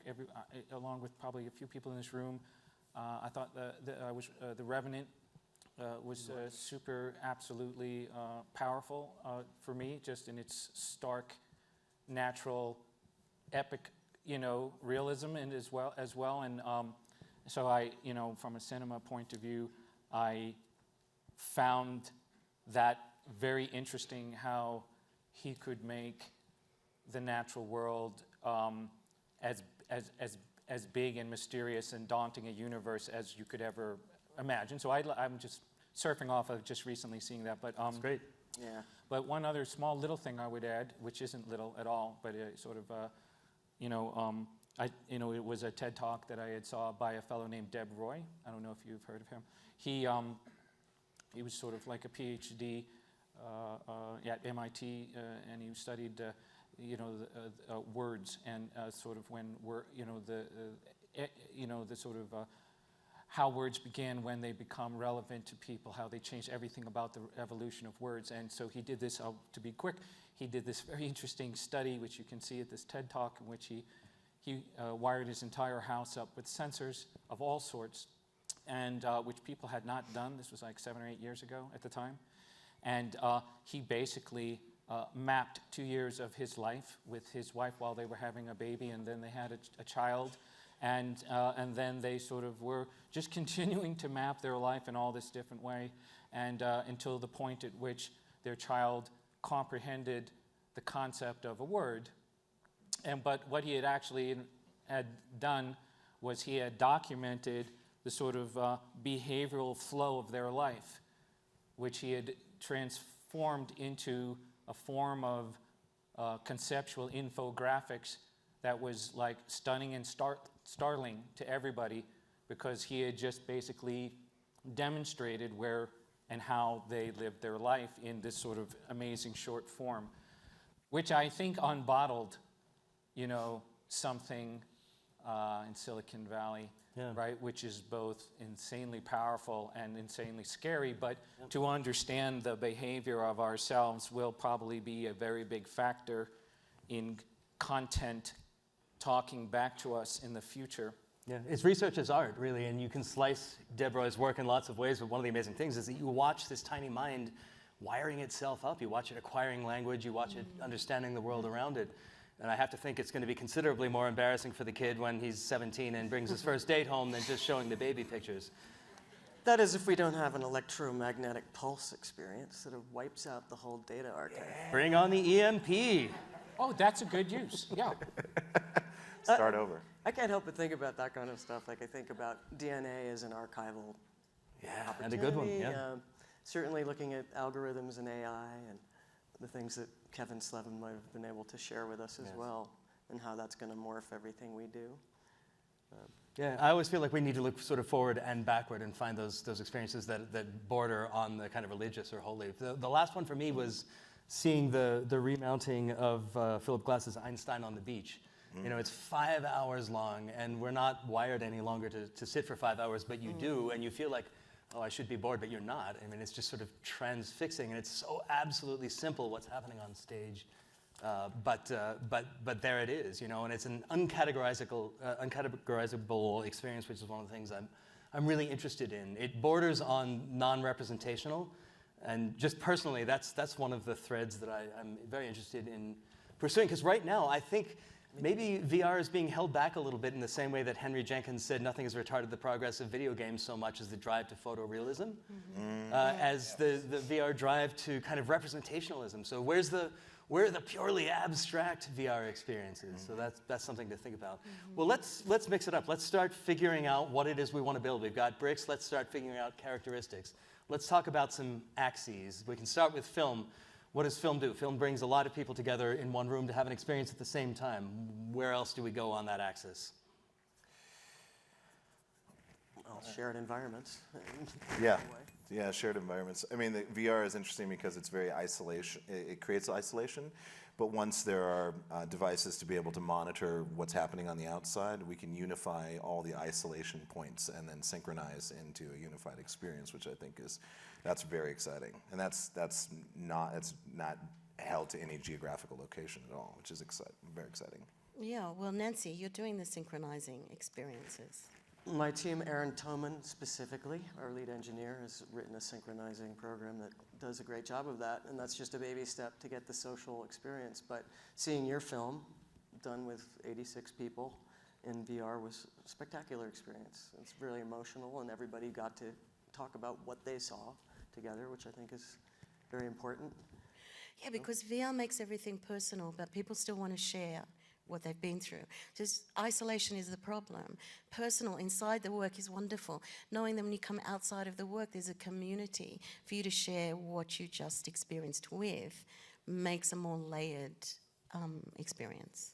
Speaker 6: along with probably a few people in this room, I thought The Revenant was super, absolutely powerful for me, just in its stark, natural, epic, realism, and as well. And so I, from a cinema point of view, I found that very interesting, how he could make the natural world as big and mysterious and daunting a universe as you could ever imagine. So I'm just surfing off of just recently seeing that. But
Speaker 2: that's great.
Speaker 4: Yeah.
Speaker 6: But one other small little thing I would add, which isn't little at all, but sort of, it was a TED Talk that I had saw by a fellow named Deb Roy. I don't know if you've heard of him. He was sort of like a PhD at MIT, and he studied words, and sort of when the sort of how words begin, when they become relevant to people, how they change everything about the evolution of words. And so he did this, to be quick, he did this very interesting study, which you can see at this TED Talk, in which he wired his entire house up with sensors of all sorts, and which people had not done. This was like 7 or 8 years ago at the time. And he basically mapped 2 years of his life with his wife while they were having a baby, and then they had a child, and then they sort of were just continuing to map their life in all this different way, and until the point at which their child comprehended the concept of a word. But what he had actually had done was he had documented the sort of behavioral flow of their life, which he had transformed into a form of conceptual infographics that was like stunning and startling to everybody, because he had just basically demonstrated where and how they lived their life in this sort of amazing short form, which I think unbottled, something in Silicon Valley, right, which is both insanely powerful and insanely scary, but to understand the behavior of ourselves will probably be a very big factor in content talking back to us in the future.
Speaker 2: Yeah, it's research as art, really, and you can slice Deborah's work in lots of ways, but one of the amazing things is that you watch this tiny mind wiring itself up. You watch it acquiring language, you watch it understanding the world around it. And I have to think it's going to be considerably more embarrassing for the kid when he's 17 and brings his first date home than just showing the baby pictures.
Speaker 4: That is if we don't have an electromagnetic pulse experience that wipes out the whole data archive.
Speaker 2: Bring on the EMP.
Speaker 6: Oh, that's a good use. Yeah.
Speaker 3: Start over.
Speaker 4: I can't help but think about that kind of stuff. Like I think about DNA as an archival
Speaker 2: Yeah, and a good one,
Speaker 4: opportunity.
Speaker 2: yeah.
Speaker 4: Certainly looking at algorithms and AI and the things that Kevin Slevin might have been able to share with us as well, and how that's going to morph everything we do.
Speaker 2: Yeah, I always feel like we need to look sort of forward and backward and find those experiences that border on the kind of religious or holy. The last one for me was seeing the remounting of Philip Glass's Einstein on the Beach. You know, it's 5 hours long, and we're not wired any longer to sit for 5 hours, but you do, and you feel like, oh, I should be bored, but you're not. I mean, it's just sort of transfixing, and it's so absolutely simple what's happening on stage. But there it is, you know, and it's an uncategorizable experience, which is one of the things I'm really interested in. It borders on non-representational, and just personally, that's one of the threads that I'm very interested in pursuing, because right now, I think maybe VR is being held back a little bit in the same way that Henry Jenkins said nothing has retarded the progress of video games so much as the drive to photorealism, as the VR drive to kind of representationalism. So where are the purely abstract VR experiences? So that's something to think about. Well, let's mix it up. Let's start figuring out what it is we want to build. We've got bricks. Let's start figuring out characteristics. Let's talk about some axes. We can start with film. What does film do? Film brings a lot of people together in one room to have an experience at the same time. Where else do we go on that axis?
Speaker 4: Well, shared environments.
Speaker 3: Yeah, shared environments. I mean, the VR is interesting because it's very isolation. It creates isolation, but once there are devices to be able to monitor what's happening on the outside, we can unify all the isolation points and then synchronize into a unified experience, which I think that's very exciting. And that's not held to any geographical location at all, which is very exciting.
Speaker 5: Yeah, well, Nancy, you're doing the synchronizing experiences.
Speaker 4: My team, Aaron Toman specifically, our lead engineer, has written a synchronizing program that does a great job of that, and that's just a baby step to get the social experience. But seeing your film done with 86 people in VR was a spectacular experience. It's really emotional, and everybody got to talk about what they saw together, which I think is very important.
Speaker 5: Yeah, because VR makes everything personal, but people still want to share what they've been through. Just isolation is the problem. Personal inside the work is wonderful. Knowing that when you come outside of the work, there's a community for you to share what you just experienced with makes a more layered experience.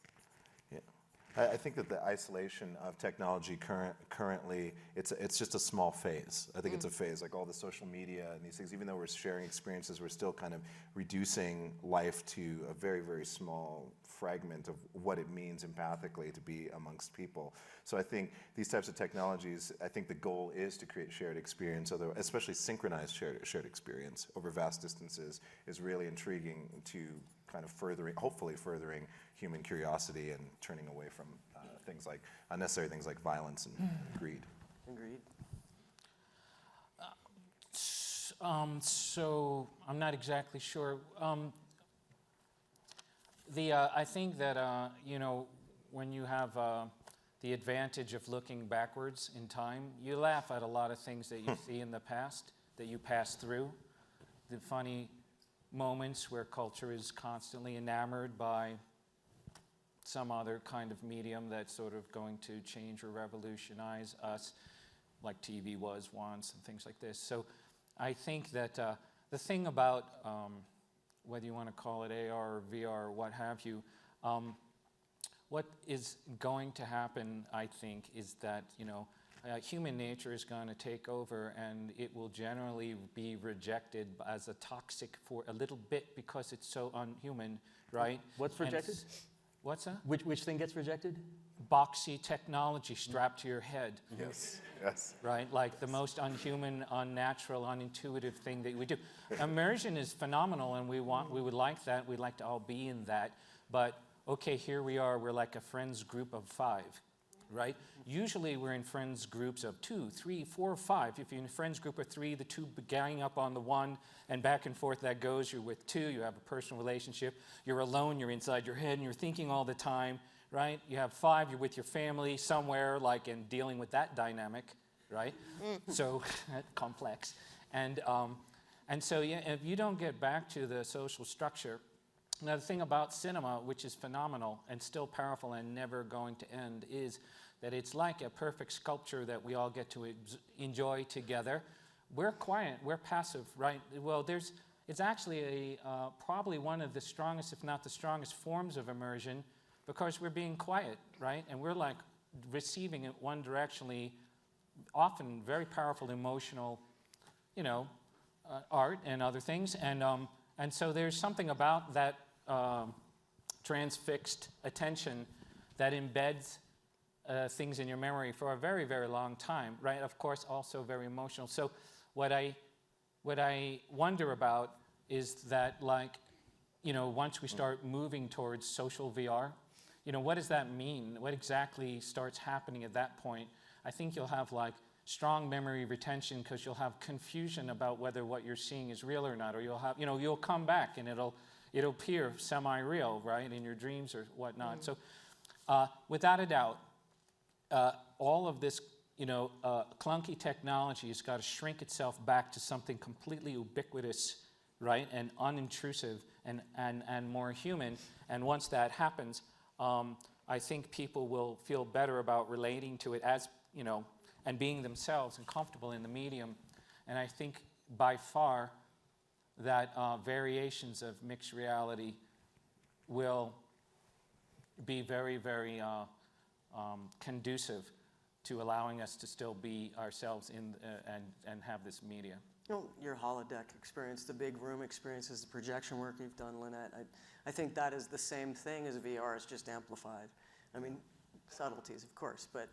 Speaker 3: Yeah, I think that the isolation of technology currently, it's just a small phase. I think it's a phase, like all the social media and these things, even though we're sharing experiences, we're still kind of reducing life to a very, very small fragment of what it means empathically to be amongst people. So I think these types of technologies, I think the goal is to create shared experience, especially synchronized shared experience over vast distances is really intriguing to kind of hopefully furthering human curiosity and turning away from unnecessary things like violence and greed.
Speaker 4: Agreed.
Speaker 6: So I'm not exactly sure. I think that when you have the advantage of looking backwards in time, you laugh at a lot of things that you see in the past that you pass through. The funny moments where culture is constantly enamored by some other kind of medium that's sort of going to change or revolutionize us, like TV was once and things like this. So I think that the thing about whether you want to call it AR or VR or what have you, what is going to happen, I think, is that human nature is going to take over, and it will generally be rejected as a toxic for a little bit because it's so unhuman, right?
Speaker 2: What's rejected?
Speaker 6: What's that?
Speaker 2: Which thing gets rejected?
Speaker 6: Boxy technology strapped to your head.
Speaker 3: Yes.
Speaker 6: Right? Like the most unhuman, unnatural, unintuitive thing that we do. Immersion is phenomenal, and we would like that. We'd like to all be in that. But, okay, here we are. We're like a friends group of 5, right? Usually we're in friends groups of 2, 3, 4, 5. If you're in a friends group of 3, the 2 gang up on the 1, and back and forth that goes. You're with 2. You have a personal relationship. You're alone. You're inside your head, and you're thinking all the time. Right? You have 5, you're with your family somewhere, and dealing with that dynamic, right? So complex. And so yeah, if you don't get back to the social structure, now the thing about cinema, which is phenomenal and still powerful and never going to end, is that it's like a perfect sculpture that we all get to enjoy together. We're quiet, we're passive, right? Well, it's actually probably one of the strongest, if not the strongest, forms of immersion, because we're being quiet, right? And we're like receiving it one directionally, often very powerful emotional, art and other things. And so there's something about that transfixed attention that embeds things in your memory for a very, very long time, right? Of course, also very emotional. So what I wonder about is that, once we start moving towards social VR, what does that mean? What exactly starts happening at that point? I think you'll have strong memory retention because you'll have confusion about whether what you're seeing is real or not, or you'll have, you'll come back and it'll appear semi-real, right, in your dreams or whatnot. So without a doubt, all of this, clunky technology has got to shrink itself back to something completely ubiquitous, right, and unintrusive and more human. And once that happens, I think people will feel better about relating to it as, and being themselves and comfortable in the medium. And I think by far that variations of mixed reality will be very, very conducive to allowing us to still be ourselves and have this media.
Speaker 4: Your holodeck experience, the big room experiences, the projection work you've done, Lynette, I think that is the same thing as VR, it's just amplified. I mean, subtleties, of course, but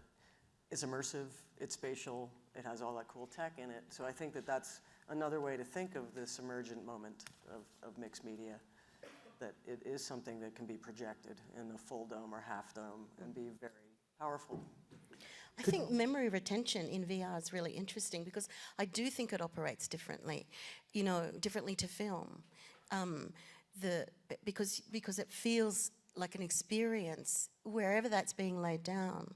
Speaker 4: it's immersive, it's spatial, it has all that cool tech in it. So I think that that's another way to think of this emergent moment of mixed media, that it is something that can be projected in a full dome or half dome and be very powerful.
Speaker 5: I think memory retention in VR is really interesting because I do think it operates differently, differently to film. Because it feels like an experience wherever that's being laid down.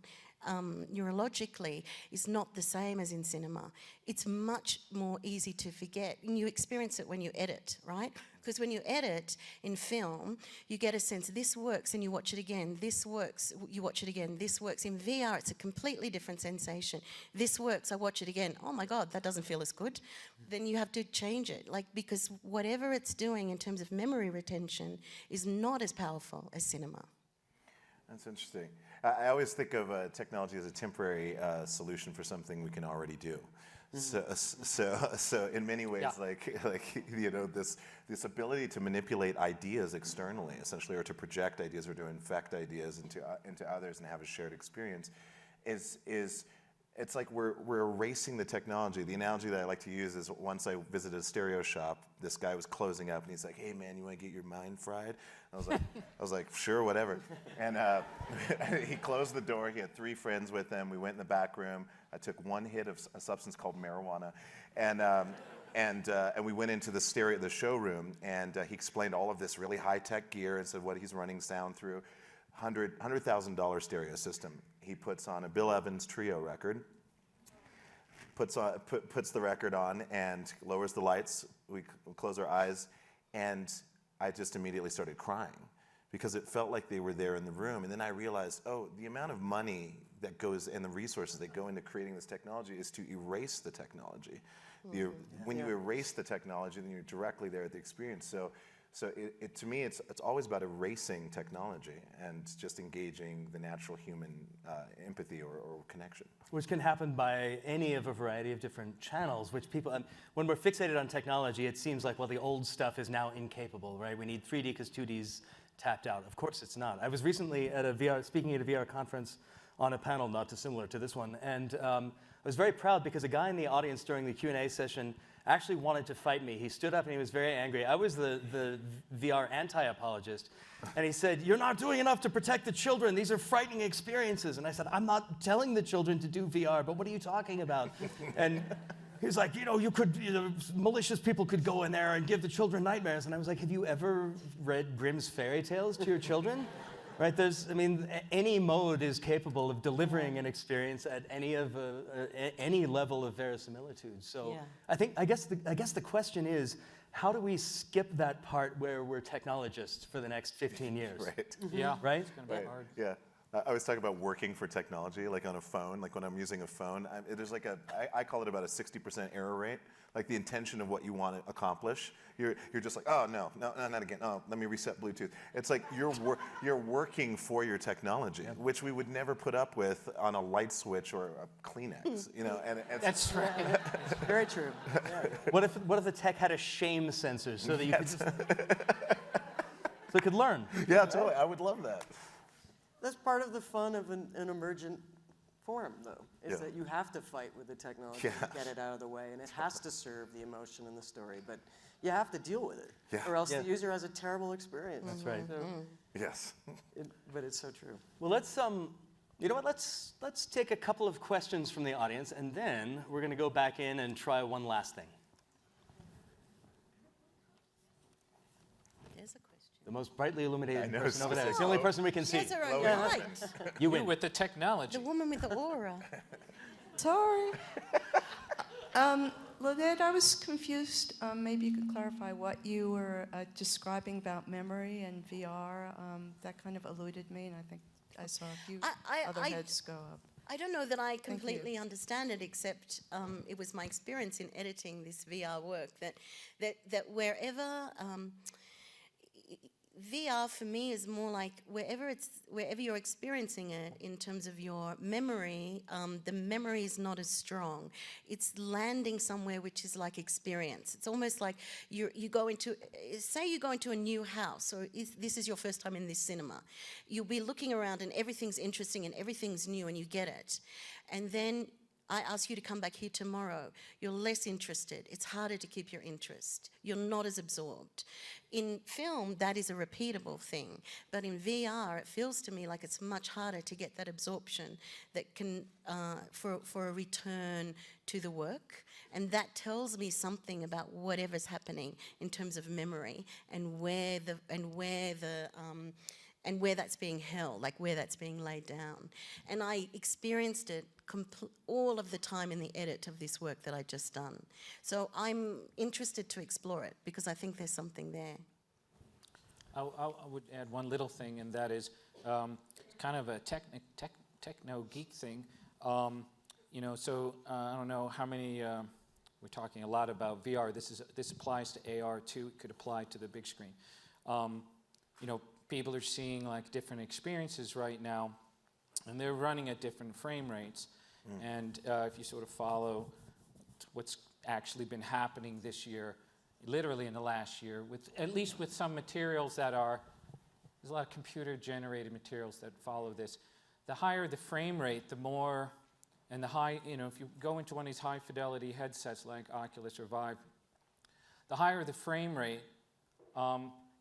Speaker 5: Neurologically is not the same as in cinema. It's much more easy to forget. And you experience it when you edit, right? Because when you edit in film, you get a sense this works and you watch it again. This works, you watch it again. This works. In VR, it's a completely different sensation. This works, I watch it again. Oh my God, that doesn't feel as good. Then you have to change it, because whatever it's doing in terms of memory retention is not as powerful as cinema.
Speaker 3: That's interesting. I always think of technology as a temporary solution for something we can already do. So in many ways, this ability to manipulate ideas externally, essentially, or to project ideas or to infect ideas into others and have a shared experience, it's like we're erasing the technology. The analogy that I like to use is once I visited a stereo shop, this guy was closing up and he's like, "Hey man, you want to get your mind fried?" I was like, "Sure, whatever." And he closed the door. He had 3 friends with him. We went in the back room. I took 1 hit of a substance called marijuana, and we went into the showroom, and he explained all of this really high-tech gear and said what he's running sound through. $100,000 stereo system. He puts on a Bill Evans trio record, puts the record on and lowers the lights. We close our eyes, and I just immediately started crying because it felt like they were there in the room. And then I realized, the amount of money that goes and the resources that go into creating this technology is to erase the technology. When you erase the technology, then you're directly there at the experience. So to me, it's always about erasing technology and just engaging the natural human empathy or connection.
Speaker 2: Which can happen by any of a variety of different channels, which people, when we're fixated on technology, it seems like, well, the old stuff is now incapable, right? We need 3D because 2D's tapped out. Of course it's not. I was recently speaking at a VR conference on a panel not dissimilar to this one, and I was very proud because a guy in the audience during the Q&A session actually wanted to fight me. He stood up and he was very angry. I was the VR anti-apologist. And he said, "You're not doing enough to protect the children. These are frightening experiences." And I said, "I'm not telling the children to do VR, but what are you talking about?" And he's like, malicious people could go in there and give the children nightmares. And I was like, have you ever read Grimm's fairy tales to your children? Right, any mode is capable of delivering an experience at any level of verisimilitude. So
Speaker 5: Yeah.
Speaker 2: I guess the question is, how do we skip that part where we're technologists for the next 15 years?
Speaker 3: Right.
Speaker 6: Yeah.
Speaker 2: Right?
Speaker 6: It's going to be hard.
Speaker 3: Yeah. I was talking about working for technology, like on a phone, like when I'm using a phone. There's like I call it about a 60% error rate, like the intention of what you want to accomplish. You're just like, oh, no, not again. Oh, let me reset Bluetooth. It's like you're working for your technology, which we would never put up with on a light switch or a Kleenex, you know. And
Speaker 6: That's right.
Speaker 4: Very true. Yeah.
Speaker 2: What if the tech had a shame sensor so that you could just, so it could learn?
Speaker 3: Yeah, totally. I would love that.
Speaker 4: That's part of the fun of an emergent form, though, is that you have to fight with the technology to get it out of the way, and it has to serve the emotion in the story, but you have to deal with it, or else the user has a terrible experience.
Speaker 2: That's right.
Speaker 4: So
Speaker 3: Yes.
Speaker 4: but it's so true.
Speaker 2: Well, let's you know what? Let's take a couple of questions from the audience, and then we're going to go back in and try one last thing.
Speaker 5: There's a question.
Speaker 2: The most brightly illuminated
Speaker 3: know,
Speaker 2: person over there. It's
Speaker 3: so
Speaker 2: the only person we can
Speaker 5: She
Speaker 2: see.
Speaker 5: has her own light.
Speaker 2: You
Speaker 6: You
Speaker 2: win.
Speaker 6: with the technology.
Speaker 5: The woman with the aura.
Speaker 13: Sorry. Lynette, I was confused. Maybe you could clarify what you were describing about memory and VR. That kind of eluded me, and I think I saw a few other heads go up.
Speaker 5: I don't know that I completely understand it, except it was my experience in editing this VR work that wherever VR for me is more like wherever you're experiencing it in terms of your memory, the memory is not as strong. It's landing somewhere which is like experience. It's almost like you go into, say you go into a new house, or this is your first time in this cinema. You'll be looking around and everything's interesting and everything's new and you get it. And then I ask you to come back here tomorrow. You're less interested. It's harder to keep your interest. You're not as absorbed. In film, that is a repeatable thing. But in VR, it feels to me like it's much harder to get that absorption that can, for a return to the work. And that tells me something about whatever's happening in terms of memory and where that's being held, like where that's being laid down. And I experienced it all of the time in the edit of this work that I'd just done. So I'm interested to explore it because I think there's something there.
Speaker 6: I would add one little thing, and that is kind of a techno-geek thing. You know, so I don't know how many, we're talking a lot about VR. This applies to AR too. It could apply to the big screen. You know, people are seeing like different experiences right now, and they're running at different frame rates. And if you sort of follow what's actually been happening this year, literally in the last year, at least with some materials that there's a lot of computer-generated materials that follow this. The higher the frame rate, the more, and the high, you know, if you go into one of these high-fidelity headsets like Oculus or Vive, the higher the frame rate,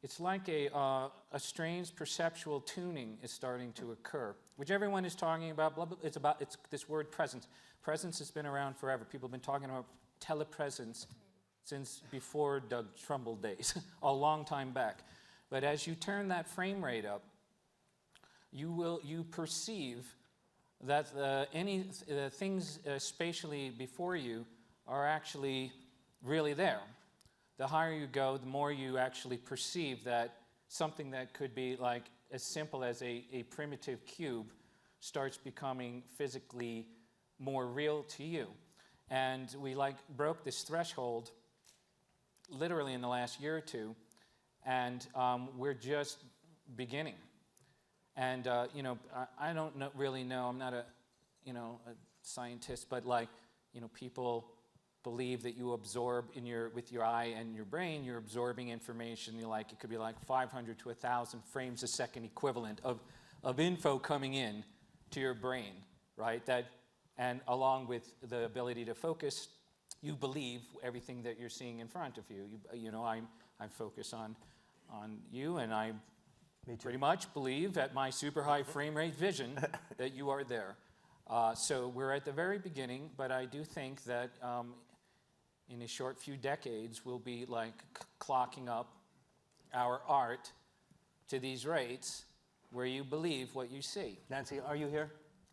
Speaker 6: it's like a strange perceptual tuning is starting to occur, which everyone is talking about. Blah, blah, it's this word presence. Presence has been around forever. People have been talking about telepresence since before Doug Trumbull days, a long time back. But as you turn that frame rate up, you perceive that things spatially before you are actually really there. The higher you go, the more you actually perceive that something that could be like as simple as a primitive cube starts becoming physically more real to you. And we like broke this threshold literally in the last year or two, and we're just beginning. And you know, I don't really know. I'm not a scientist, but like, you know, people believe that you absorb with your eye and your brain, you're absorbing information. It could be like 500 to 1,000 frames a second equivalent of info coming in to your brain, right? And along with the ability to focus, you believe everything that you're seeing in front of you. You know, I focus on you, and I pretty much believe at my super high frame rate vision that you are there. So we're at the very beginning, but I do think that in a short few decades, we'll be like clocking up our art to these rates where you believe what you see.
Speaker 2: Nancy, are you here?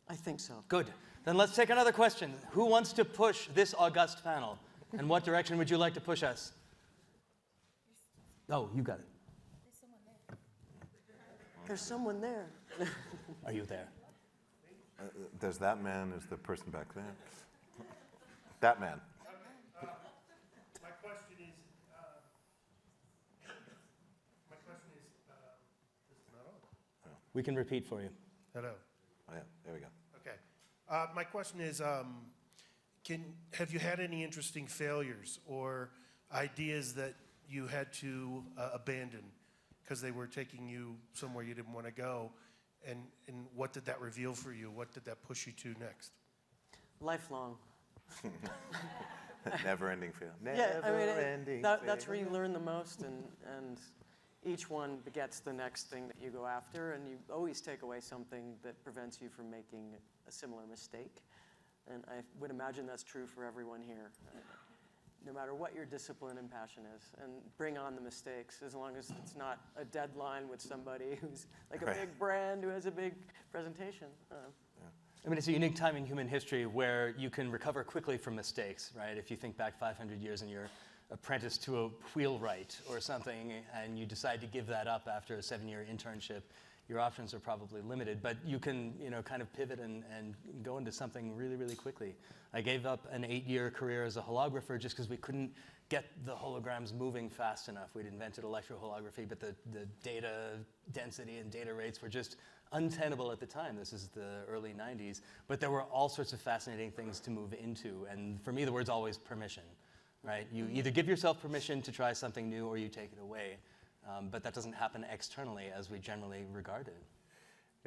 Speaker 4: I think so.
Speaker 2: Good. Then let's take another question. Who wants to push this august panel? And what direction would you like to push us? Oh, you got it.
Speaker 4: There's someone there.
Speaker 2: Are you there?
Speaker 3: There's that man, there's the person back there. That man.
Speaker 14: My question is, this is not on.
Speaker 2: We can repeat for you.
Speaker 14: Hello.
Speaker 3: Oh, yeah, there we go.
Speaker 14: Okay. My question is, have you had any interesting failures or ideas that you had to abandon because they were taking you somewhere you didn't want to go? And what did that reveal for you? What did that push you to next?
Speaker 4: Lifelong.
Speaker 3: Never-ending fail.
Speaker 4: Never-ending. That's where you learn the most, and each one begets the next thing that you go after, and you always take away something that prevents you from making a similar mistake. And I would imagine that's true for everyone here. No matter what your discipline and passion is, and bring on the mistakes, as long as it's not a deadline with somebody who's like a big brand who has a big presentation.
Speaker 2: I mean, it's a unique time in human history where you can recover quickly from mistakes, right? If you think back 500 years and you're apprenticed to a wheelwright or something, and you decide to give that up after a 7-year internship, your options are probably limited, but you can, kind of pivot and go into something really, really quickly. I gave up an 8-year career as a holographer just because we couldn't get the holograms moving fast enough. We'd invented electroholography, but the data density and data rates were just untenable at the time. This is the early 90s, but there were all sorts of fascinating things to move into, and for me, the word's always permission, right? You either give yourself permission to try something new or you take it away. But that doesn't happen externally as we generally regard it.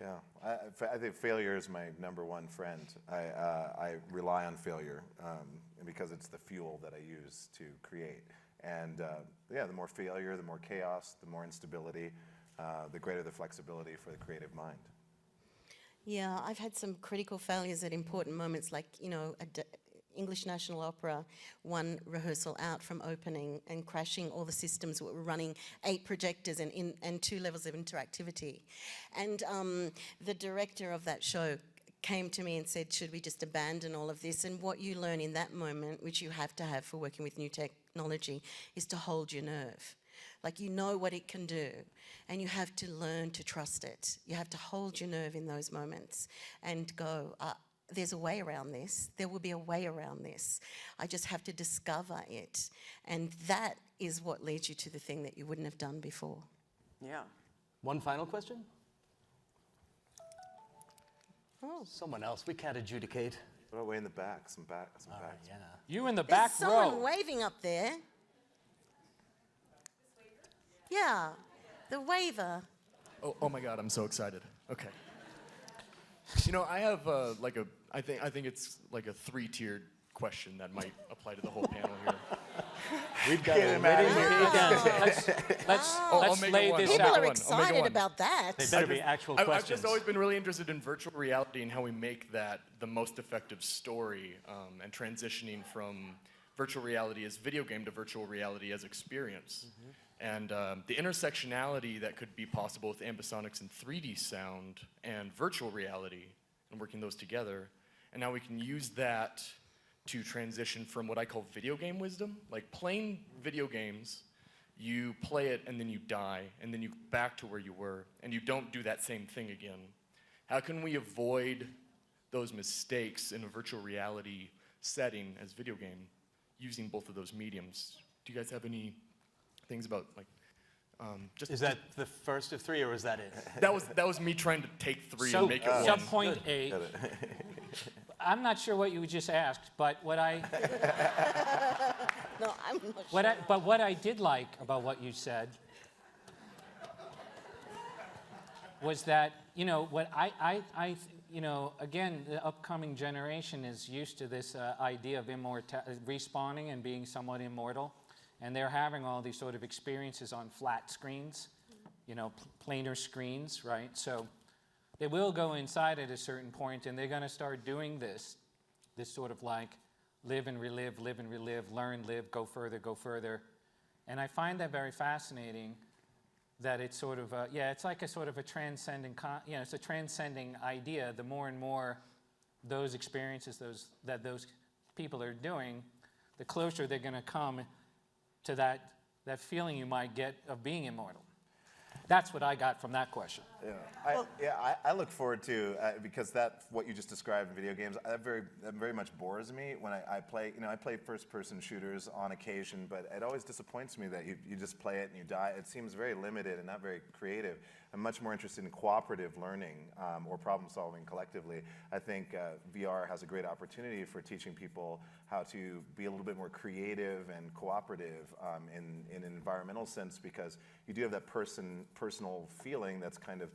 Speaker 3: Yeah, I think failure is my number one friend. I rely on failure because it's the fuel that I use to create. And the more failure, the more chaos, the more instability, the greater the flexibility for the creative mind.
Speaker 5: Yeah, I've had some critical failures at important moments, like, English National Opera, one rehearsal out from opening and crashing all the systems. We were running 8 projectors and 2 levels of interactivity. And the director of that show came to me and said, should we just abandon all of this? And what you learn in that moment, which you have to have for working with new technology, is to hold your nerve. Like, you know what it can do, and you have to learn to trust it. You have to hold your nerve in those moments and go, there's a way around this. There will be a way around this. I just have to discover it. And that is what leads you to the thing that you wouldn't have done before.
Speaker 4: Yeah.
Speaker 2: One final question? Oh, someone else. We can't adjudicate.
Speaker 3: What about way in the back? Some back.
Speaker 2: Yeah.
Speaker 6: You in the
Speaker 5: There's
Speaker 6: back
Speaker 5: someone
Speaker 6: row.
Speaker 5: waving up there. Yeah, the waver.
Speaker 15: Oh my God, I'm so excited. Okay. I have I think it's like a 3-tiered question that might apply to the whole panel here.
Speaker 2: We've got it ready
Speaker 6: Let's lay this
Speaker 5: People
Speaker 6: out.
Speaker 5: are excited about that.
Speaker 2: They better be actual questions.
Speaker 15: I've just always been really interested in virtual reality and how we make that the most effective story, and transitioning from virtual reality as video game to virtual reality as experience. And the intersectionality that could be possible with ambisonics and 3D sound and virtual reality and working those together. And now we can use that to transition from what I call video game wisdom. Like playing video games, you play it and then you die, and then you back to where you were, and you don't do that same thing again. How can we avoid those mistakes in a virtual reality setting as video game using both of those mediums? Do you guys have any things about
Speaker 2: Is that the first of 3, or was that it?
Speaker 15: That was me trying to take 3 and make it 1.
Speaker 6: Subpoint A. I'm not sure what you just asked, but what I
Speaker 5: No, I'm not sure.
Speaker 6: what I did like about what you said was that, what again, the upcoming generation is used to this idea of respawning and being somewhat immortal. And they're having all these sort of experiences on flat screens, planar screens, right? So they will go inside at a certain point, and they're going to start doing this sort of like live and relive, learn, live, go further. And I find that very fascinating. that it's sort of, it's like a sort of a transcending, it's a transcending idea. The more and more those experiences that those people are doing, the closer they're going to come to that feeling you might get of being immortal. That's what I got from that question.
Speaker 3: I look forward to because what you just described in video games that very much bores me when I play. I play first-person shooters on occasion, but it always disappoints me that you just play it and you die. It seems very limited and not very creative. I'm much more interested in cooperative learning or problem solving collectively. I think VR has a great opportunity for teaching people how to be a little bit more creative and cooperative in an environmental sense, because you do have that personal feeling that's kind of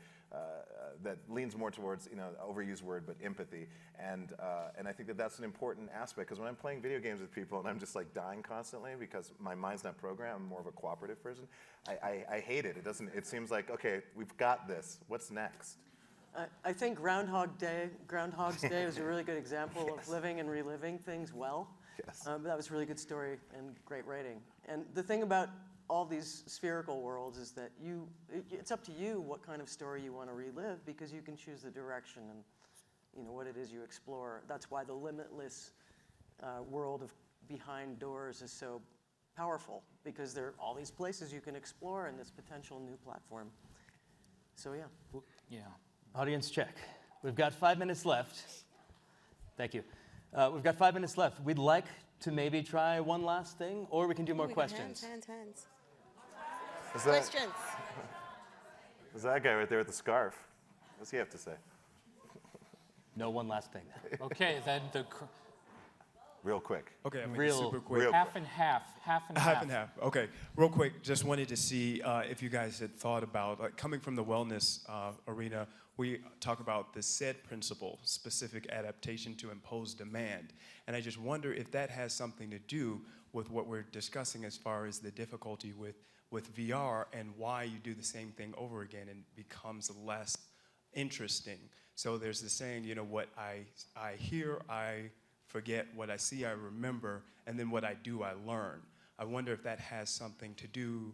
Speaker 3: that leans more towards, overused word, but empathy. And I think that's an important aspect, because when I'm playing video games with people and I'm just like dying constantly because my mind's not programmed, I'm more of a cooperative person, I hate it. It seems like, okay, we've got this. What's next?
Speaker 4: I think Groundhog's Day is a really good example of living and reliving things well.
Speaker 3: Yes.
Speaker 4: That was a really good story and great writing. And the thing about all these spherical worlds is that it's up to you what kind of story you want to relive, because you can choose the direction and what it is you explore. That's why the limitless world of behind doors is so powerful, because there are all these places you can explore in this potential new platform. So yeah.
Speaker 2: Audience check. We've got 5 minutes left. Thank you. We've got 5 minutes left. We'd like to maybe try one last thing, or we can do more questions.
Speaker 5: Hands.
Speaker 3: Is
Speaker 5: Questions.
Speaker 3: There's that guy right there with the scarf. What's he have to say?
Speaker 2: No, one last thing.
Speaker 6: Okay, then
Speaker 3: Real quick.
Speaker 16: Okay, I'm gonna super quick.
Speaker 3: Real
Speaker 6: half and half.
Speaker 16: Half and half. Okay, real quick. Just wanted to see if you guys had thought about, coming from the wellness arena, we talk about the SAID principle, specific adaptation to impose demand. And I just wonder if that has something to do with what we're discussing as far as the difficulty with VR and why you do the same thing over again and becomes less interesting. So there's the saying, what I hear, I forget, what I see, I remember, and then what I do, I learn. I wonder if that has something to do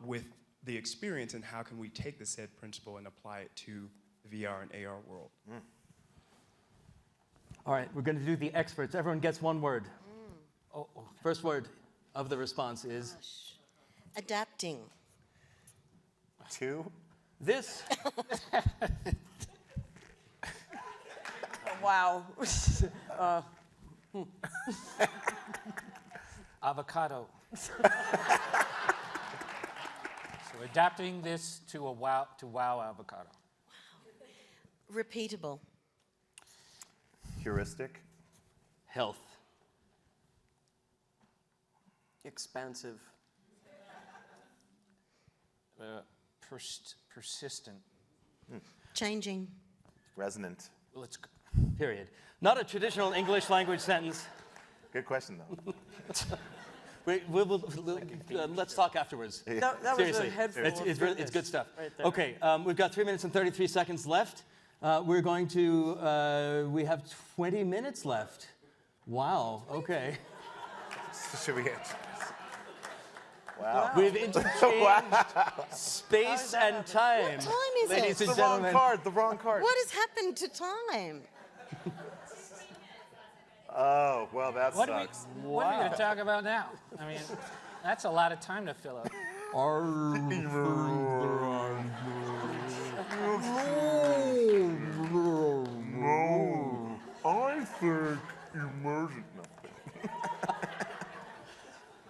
Speaker 16: with the experience, and how can we take the SAID principle and apply it to the VR and AR world.
Speaker 2: All right, we're going to do the experts. Everyone gets one word. First word of the response is?
Speaker 5: Adapting.
Speaker 3: Two?
Speaker 2: This.
Speaker 4: Wow.
Speaker 6: Avocado. So adapting this to wow avocado.
Speaker 5: Repeatable.
Speaker 3: Heuristic.
Speaker 2: Health.
Speaker 4: Expansive.
Speaker 6: Persistent.
Speaker 5: Changing.
Speaker 3: Resonant.
Speaker 6: Let's go.
Speaker 2: Period. Not a traditional English language sentence.
Speaker 3: Good question, though.
Speaker 2: Let's talk afterwards.
Speaker 4: That
Speaker 2: Seriously,
Speaker 4: was a head full of
Speaker 2: it's good stuff.
Speaker 4: right there.
Speaker 2: Okay, we've got 3 minutes and 33 seconds left. We're going to, we have 20 minutes left. Wow, okay.
Speaker 3: Should we get...
Speaker 2: Wow. We've interchanged space and time.
Speaker 5: What time is
Speaker 2: ladies
Speaker 5: it?
Speaker 2: and gentlemen.
Speaker 3: The wrong card.
Speaker 5: What has happened to time?
Speaker 3: Oh, well, that
Speaker 6: What
Speaker 3: sucks.
Speaker 6: what are we going to talk about now? I mean, that's a lot of time to fill up.
Speaker 3: I think immersion.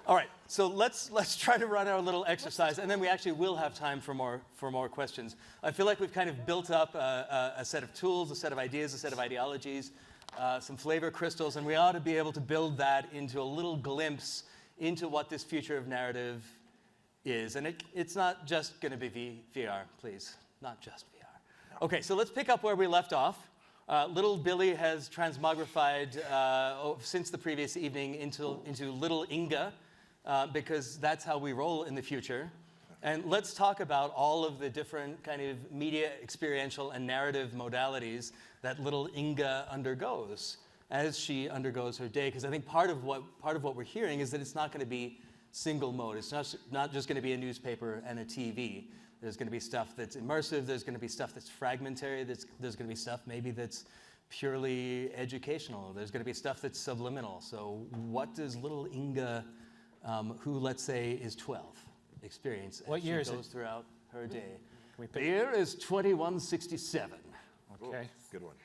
Speaker 2: All right, so let's try to run our little exercise, and then we actually will have time for more questions. I feel like we've kind of built up a set of tools, a set of ideas, a set of ideologies, some flavor crystals, and we ought to be able to build that into a little glimpse into what this future of narrative is. And it's not just going to be VR, please, not just VR. Okay, so let's pick up where we left off. Little Billy has transmogrified since the previous evening into little Inga, because that's how we roll in the future. And let's talk about all of the different kind of media, experiential, and narrative modalities that little Inga undergoes as she undergoes her day. Because I think part of what we're hearing is that it's not going to be single mode. It's not just going to be a newspaper and a TV. There's going to be stuff that's immersive. There's going to be stuff that's fragmentary. There's going to be stuff maybe that's purely educational. There's going to be stuff that's subliminal. So what does little Inga, who let's say is 12, experience as
Speaker 6: What year is
Speaker 2: she
Speaker 6: it?
Speaker 2: goes throughout her day?
Speaker 6: pick-
Speaker 2: The year is 2167.
Speaker 6: Okay.
Speaker 3: Good one.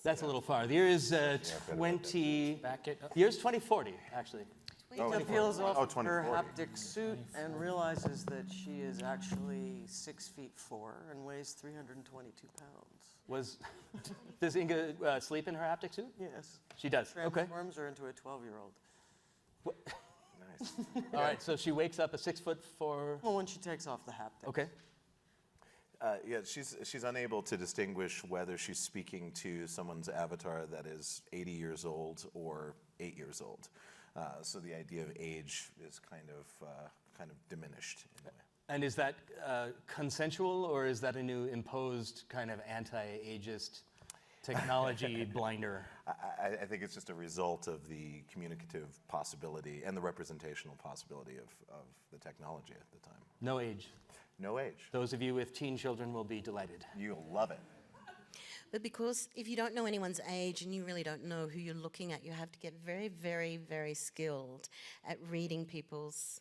Speaker 2: That's a little far. The year is 20.
Speaker 6: Back it up.
Speaker 2: The year is 2040, actually.
Speaker 4: Inga peels off
Speaker 3: Oh,
Speaker 4: of her
Speaker 3: 2040.
Speaker 4: haptic suit and realizes that she is actually 6'4" and weighs 322 pounds.
Speaker 2: Does Inga sleep in her haptic suit?
Speaker 4: Yes.
Speaker 2: She does. Okay.
Speaker 4: Transforms her into a 12-year-old.
Speaker 3: Nice.
Speaker 2: All right. So she wakes up a 6'4".
Speaker 4: Well, when she takes off the haptic.
Speaker 2: Okay.
Speaker 3: Yeah, she's unable to distinguish whether she's speaking to someone's avatar that is 80 years old or 8 years old. So the idea of age is kind of diminished in a way.
Speaker 2: And is that consensual, or is that a new imposed kind of anti-ageist technology blinder?
Speaker 3: I think it's just a result of the communicative possibility and the representational possibility of the technology at the time.
Speaker 2: No age.
Speaker 3: No age.
Speaker 2: Those of you with teen children will be delighted.
Speaker 3: You'll love it.
Speaker 5: But because if you don't know anyone's age and you really don't know who you're looking at, you have to get very, very, very skilled at reading people's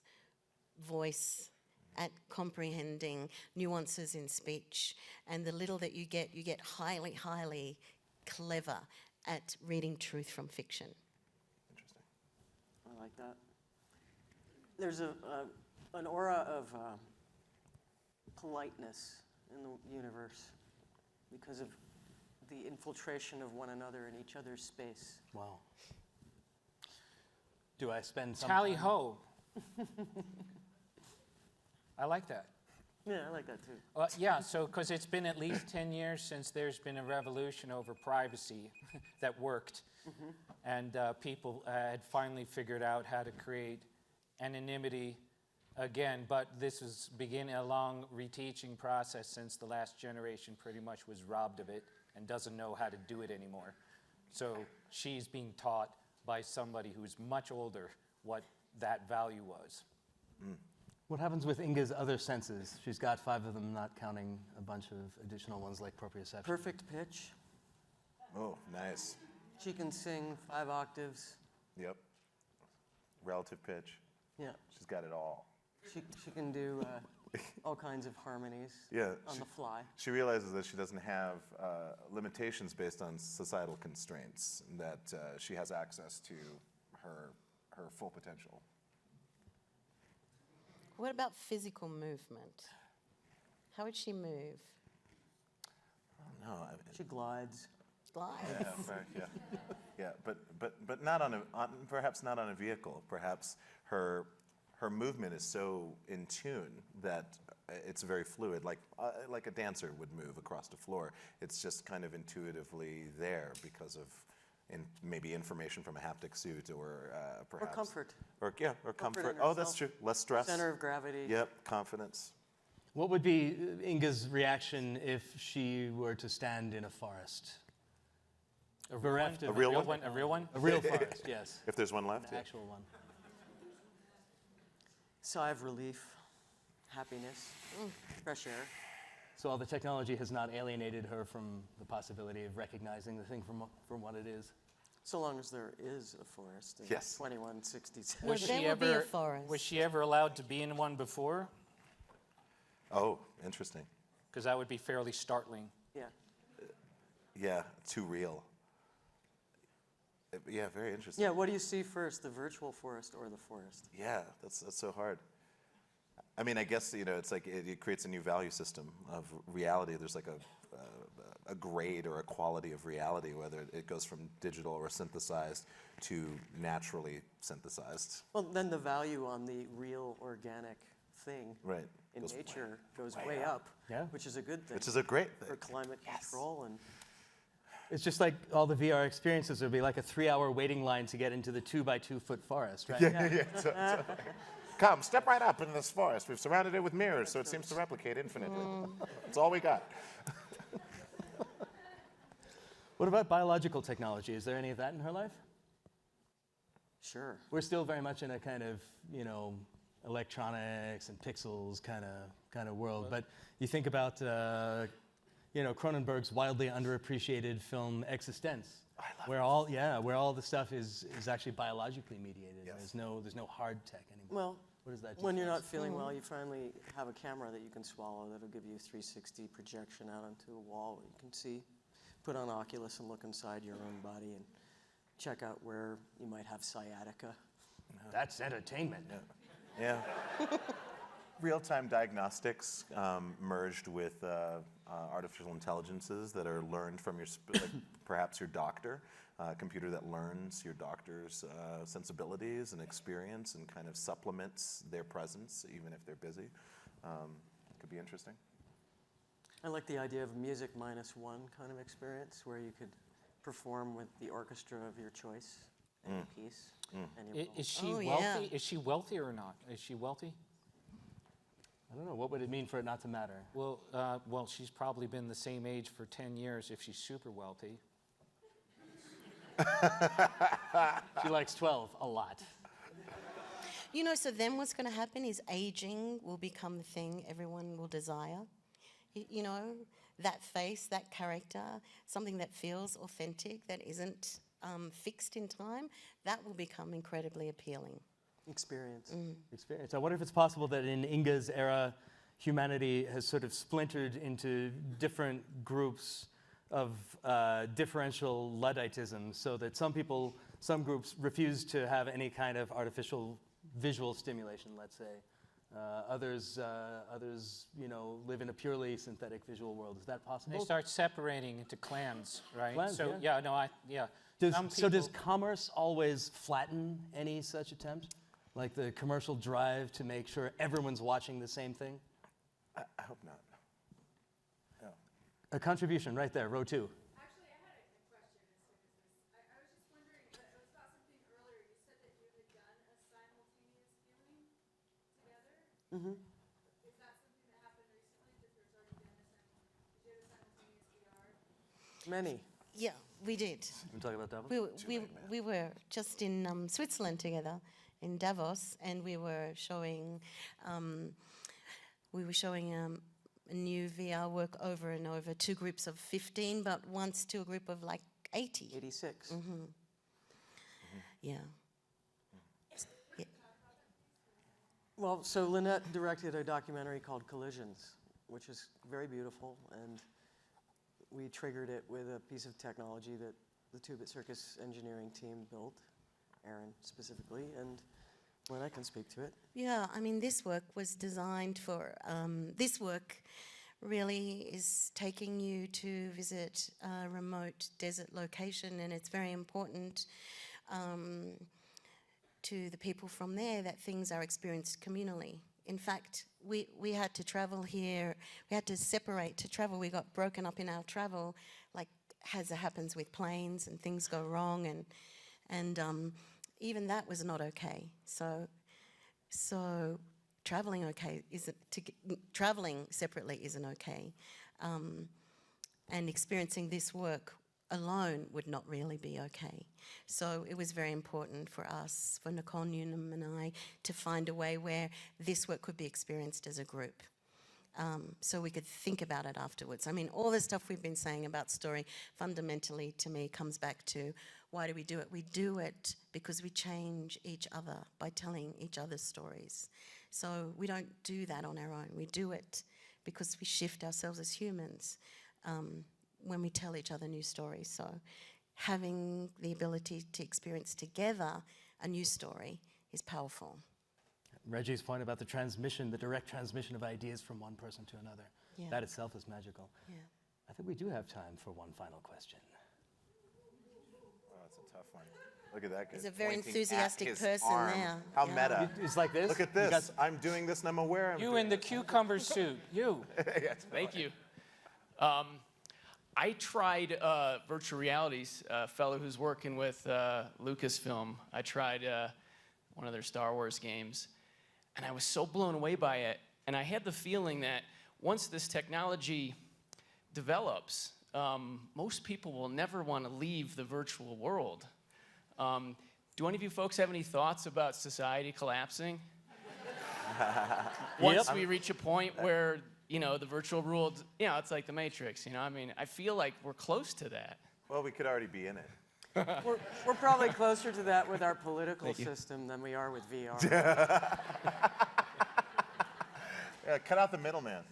Speaker 5: voice, at comprehending nuances in speech. And the little that you get highly, highly clever at reading truth from fiction.
Speaker 3: Interesting.
Speaker 4: I like that. There's an aura of politeness in the universe because of the infiltration of one another in each other's space.
Speaker 2: Wow. Do I spend some
Speaker 6: Tally
Speaker 2: time-
Speaker 6: ho. I like that.
Speaker 4: Yeah, I like that too.
Speaker 6: Yeah, so because it's been at least 10 years since there's been a revolution over privacy that worked. And people had finally figured out how to create anonymity again, but this is beginning a long reteaching process since the last generation pretty much was robbed of it and doesn't know how to do it anymore. So she's being taught by somebody who's much older what that value was.
Speaker 2: What happens with Inga's other senses? She's got 5 of them, not counting a bunch of additional ones like proprioception.
Speaker 4: Perfect pitch.
Speaker 3: Oh, nice.
Speaker 4: She can sing 5 octaves.
Speaker 3: Yep. Relative pitch.
Speaker 4: Yeah.
Speaker 3: She's got it all.
Speaker 4: She can do all kinds of harmonies on the fly.
Speaker 3: She realizes that she doesn't have limitations based on societal constraints, and that she has access to her full potential.
Speaker 5: What about physical movement? How would she move?
Speaker 3: No,
Speaker 4: she glides.
Speaker 3: Yeah, but not perhaps not on a vehicle. Perhaps her movement is so in tune that it's very fluid, like a dancer would move across the floor. It's just kind of intuitively there because of maybe information from a haptic suit or perhaps.
Speaker 4: Or comfort.
Speaker 3: Or
Speaker 4: Comfort
Speaker 3: comfort.
Speaker 4: in
Speaker 3: Oh, that's
Speaker 4: herself.
Speaker 3: true. Less stress.
Speaker 4: Center of gravity.
Speaker 3: Yep, confidence.
Speaker 2: What would be Inga's reaction if she were to stand in a forest? Bereft of
Speaker 3: A real one?
Speaker 6: A real one?
Speaker 2: A real forest, yes.
Speaker 3: If there's one left.
Speaker 2: An actual one.
Speaker 4: Sigh of relief, happiness, fresh air.
Speaker 2: So all the technology has not alienated her from the possibility of recognizing the thing from what it is.
Speaker 4: So long as there is a forest in
Speaker 3: Yes.
Speaker 4: 2167.
Speaker 6: Was she ever allowed to be in one before?
Speaker 3: Oh, interesting.
Speaker 6: Because that would be fairly startling.
Speaker 4: Yeah.
Speaker 3: Yeah, too real. Yeah, very interesting.
Speaker 4: Yeah, what do you see first, the virtual forest or the forest?
Speaker 3: Yeah, that's so hard. I mean, I guess, it's like it creates a new value system of reality. There's like a grade or a quality of reality, whether it goes from digital or synthesized to naturally synthesized.
Speaker 4: Well, then the value on the real organic thing in nature goes way up, which is a good thing.
Speaker 3: Which is a great thing.
Speaker 4: For climate control and...
Speaker 2: It's just like all the VR experiences would be like a 3-hour waiting line to get into the 2-by-2-foot forest, right?
Speaker 3: Yeah. Come, step right up in this forest. We've surrounded it with mirrors, so it seems to replicate infinitely. That's all we got.
Speaker 2: What about biological technology? Is there any of that in her life?
Speaker 4: Sure.
Speaker 2: We're still very much in a kind of, you know, electronics and pixels kind of world. But you think about, you know, Cronenberg's wildly underappreciated film *Existence*, where all the stuff is actually biologically mediated.
Speaker 3: Yes.
Speaker 2: There's no hard tech anymore.
Speaker 4: Well,
Speaker 2: what does that do?
Speaker 4: when you're not feeling well, you finally have a camera that you can swallow that'll give you 360 projection out onto a wall where you can see, put on Oculus and look inside your own body and check out where you might have sciatica.
Speaker 2: That's entertainment.
Speaker 3: Yeah. Real-time diagnostics merged with artificial intelligences that are learned from your, like, perhaps your doctor, a computer that learns your doctor's sensibilities and experience and kind of supplements their presence, even if they're busy. Could be interesting.
Speaker 4: I like the idea of music -1 kind of experience where you could perform with the orchestra of your choice and your piece. And your
Speaker 6: Is she
Speaker 5: Oh,
Speaker 6: wealthy?
Speaker 5: yeah.
Speaker 6: Is she wealthy or not? Is she wealthy?
Speaker 2: I don't know. What would it mean for it not to matter?
Speaker 6: Well, she's probably been the same age for 10 years if she's super wealthy.
Speaker 2: She likes 12 a lot.
Speaker 5: You know, so then what's going to happen is aging will become the thing everyone will desire. You know, that face, that character, something that feels authentic, that isn't fixed in time, that will become incredibly appealing.
Speaker 4: experience.
Speaker 2: Experience. I wonder if it's possible that in Inga's era, humanity has sort of splintered into different groups of differential Ludditism, so that some groups refuse to have any kind of artificial visual stimulation, let's say. Others, you know, live in a purely synthetic visual world. Is that possible?
Speaker 6: They start separating into clans, right?
Speaker 2: Clans,
Speaker 6: so
Speaker 2: yeah. Does commerce always flatten any such attempt? Like the commercial drive to make sure everyone's watching the same thing?
Speaker 3: I hope not. No.
Speaker 2: A contribution right there, row 2.
Speaker 17: Actually, I had a question as soon as this. I was just wondering, it was about something earlier. You said that you had done a simultaneous viewing together.
Speaker 4: Mm-hmm.
Speaker 17: Is that something that happened recently? That there's already been did you have a simultaneous VR?
Speaker 4: Many.
Speaker 5: Yeah, we did.
Speaker 2: You talk about Davos?
Speaker 5: We were just in Switzerland together, in Davos, and we were showing a new VR work over and over, 2 groups of 15, but once to a group of like 80.
Speaker 4: 86.
Speaker 5: Yeah.
Speaker 4: Well, so Lynette directed a documentary called Collisions, which is very beautiful, and we triggered it with a piece of technology that the Two-Bit Circus engineering team built, Aaron specifically, and Lynette can speak to it.
Speaker 5: Yeah, I mean, this work was designed for, this work really is taking you to visit a remote desert location, and it's very important to the people from there that things are experienced communally. In fact, we had to travel here, we had to separate to travel. We got broken up in our travel, like as it happens with planes and things go wrong, and even that was not okay. So traveling traveling separately isn't okay, and experiencing this work alone would not really be okay. So it was very important for us, for Nicole Newnham and I, to find a way where this work could be experienced as a group. So we could think about it afterwards. I mean, all the stuff we've been saying about story fundamentally to me comes back to why do we do it? We do it because we change each other by telling each other's stories. So we don't do that on our own. We do it because we shift ourselves as humans when we tell each other new stories. So having the ability to experience together a new story is powerful.
Speaker 2: Reggie's point about the transmission, the direct transmission of ideas from one person to another.
Speaker 5: Yeah.
Speaker 2: That itself is magical.
Speaker 5: Yeah.
Speaker 2: I think we do have time for one final question.
Speaker 3: Oh, that's a tough one. Look at that guy.
Speaker 5: He's a very
Speaker 3: pointing
Speaker 5: enthusiastic
Speaker 3: at his
Speaker 5: person
Speaker 3: arm.
Speaker 5: there.
Speaker 3: How
Speaker 5: Yeah.
Speaker 3: meta.
Speaker 2: It's like this?
Speaker 3: Look at this. I'm doing this and I'm aware I'm
Speaker 6: You
Speaker 3: doing
Speaker 6: in the
Speaker 3: this.
Speaker 6: cucumber suit. You.
Speaker 3: Yes,
Speaker 18: Thank you. I tried virtual realities. A fellow who's working with Lucasfilm. I tried one of their Star Wars games, and I was so blown away by it. And I had the feeling that once this technology develops, most people will never want to leave the virtual world. do any of you folks have any thoughts about society collapsing? Once we reach a point where, you know, the virtual world, you know, it's like the Matrix, you know? I mean, I feel like we're close to that.
Speaker 3: Well, we could already be in it.
Speaker 4: We're probably closer to that with our political system than we are with VR.
Speaker 3: Yeah, cut out the middleman.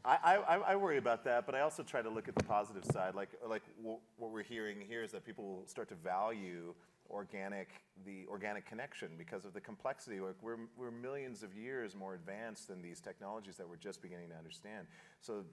Speaker 3: I worry about that, but I also try to look at the positive side. Like what we're hearing here is that people will start to value the organic connection because of the complexity. Like we're millions of years more advanced than these technologies that we're just beginning to understand. So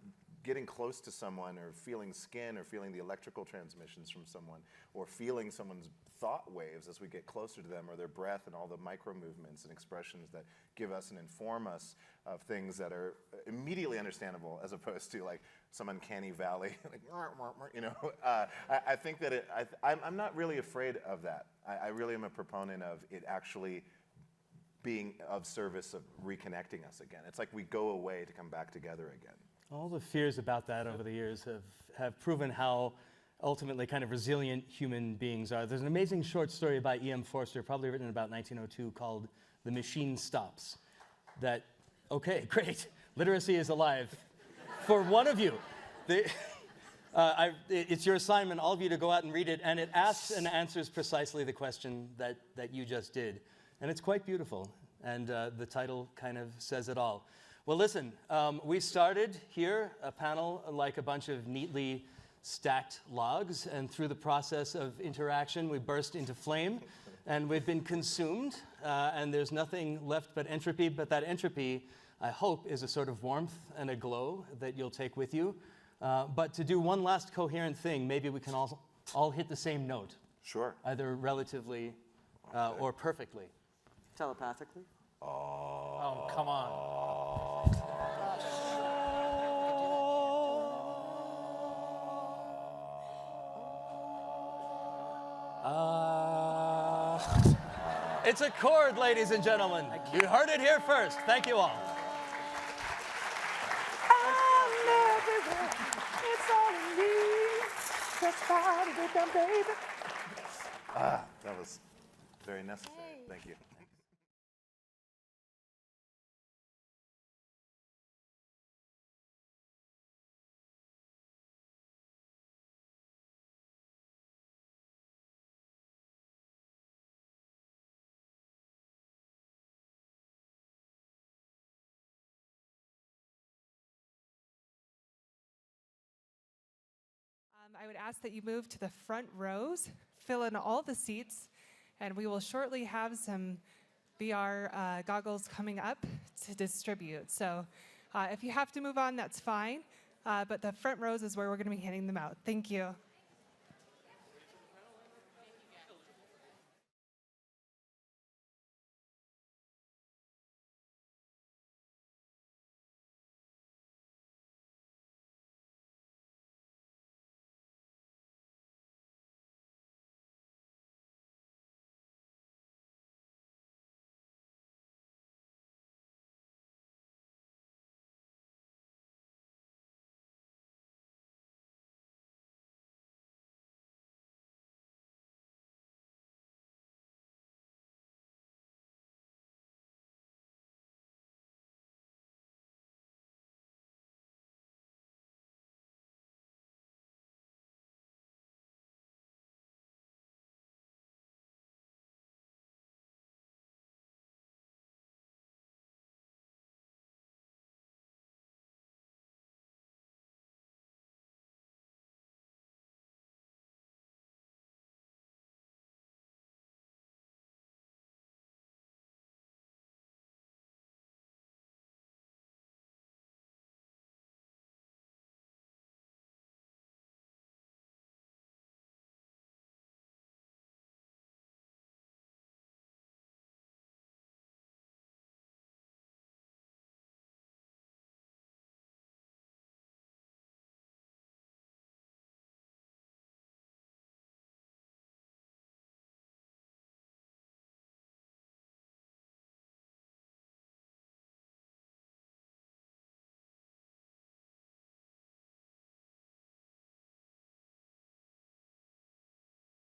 Speaker 3: getting close to someone or feeling skin or feeling the electrical transmissions from someone or feeling someone's thought waves as we get closer to them or their breath and all the micro movements and expressions that give us and inform us of things that are immediately understandable as opposed to like some uncanny valley, like, you know. I think that I'm not really afraid of that. I really am a proponent of it actually being of service of reconnecting us again. It's like we go away to come back together again.
Speaker 2: All the fears about that over the years have proven how ultimately kind of resilient human beings are. There's an amazing short story by E.M. Forster, probably written in about 1902, called The Machine Stops. That, okay, great, literacy is alive. For one of you, it's your assignment, all of you, to go out and read it, and it asks and answers precisely the question that you just did. And it's quite beautiful, and the title kind of says it all. Well, listen, we started here a panel like a bunch of neatly stacked logs, and through the process of interaction, we burst into flame, and we've been consumed, and there's nothing left but entropy, but that entropy, I hope, is a sort of warmth and a glow that you'll take with you. But to do one last coherent thing, maybe we can all hit the same note.
Speaker 3: Sure.
Speaker 2: Either relatively or perfectly.
Speaker 4: Telepathically?
Speaker 6: Oh, come on.
Speaker 2: It's a chord, ladies and gentlemen. You heard it here first. Thank you all.
Speaker 3: That was very necessary. Thank you.
Speaker 19: I would ask that you move to the front rows, fill in all the seats, and we will shortly have some VR goggles coming up to distribute. So if you have to move on, that's fine, but the front rows is where we're going to be handing them out. Thank you.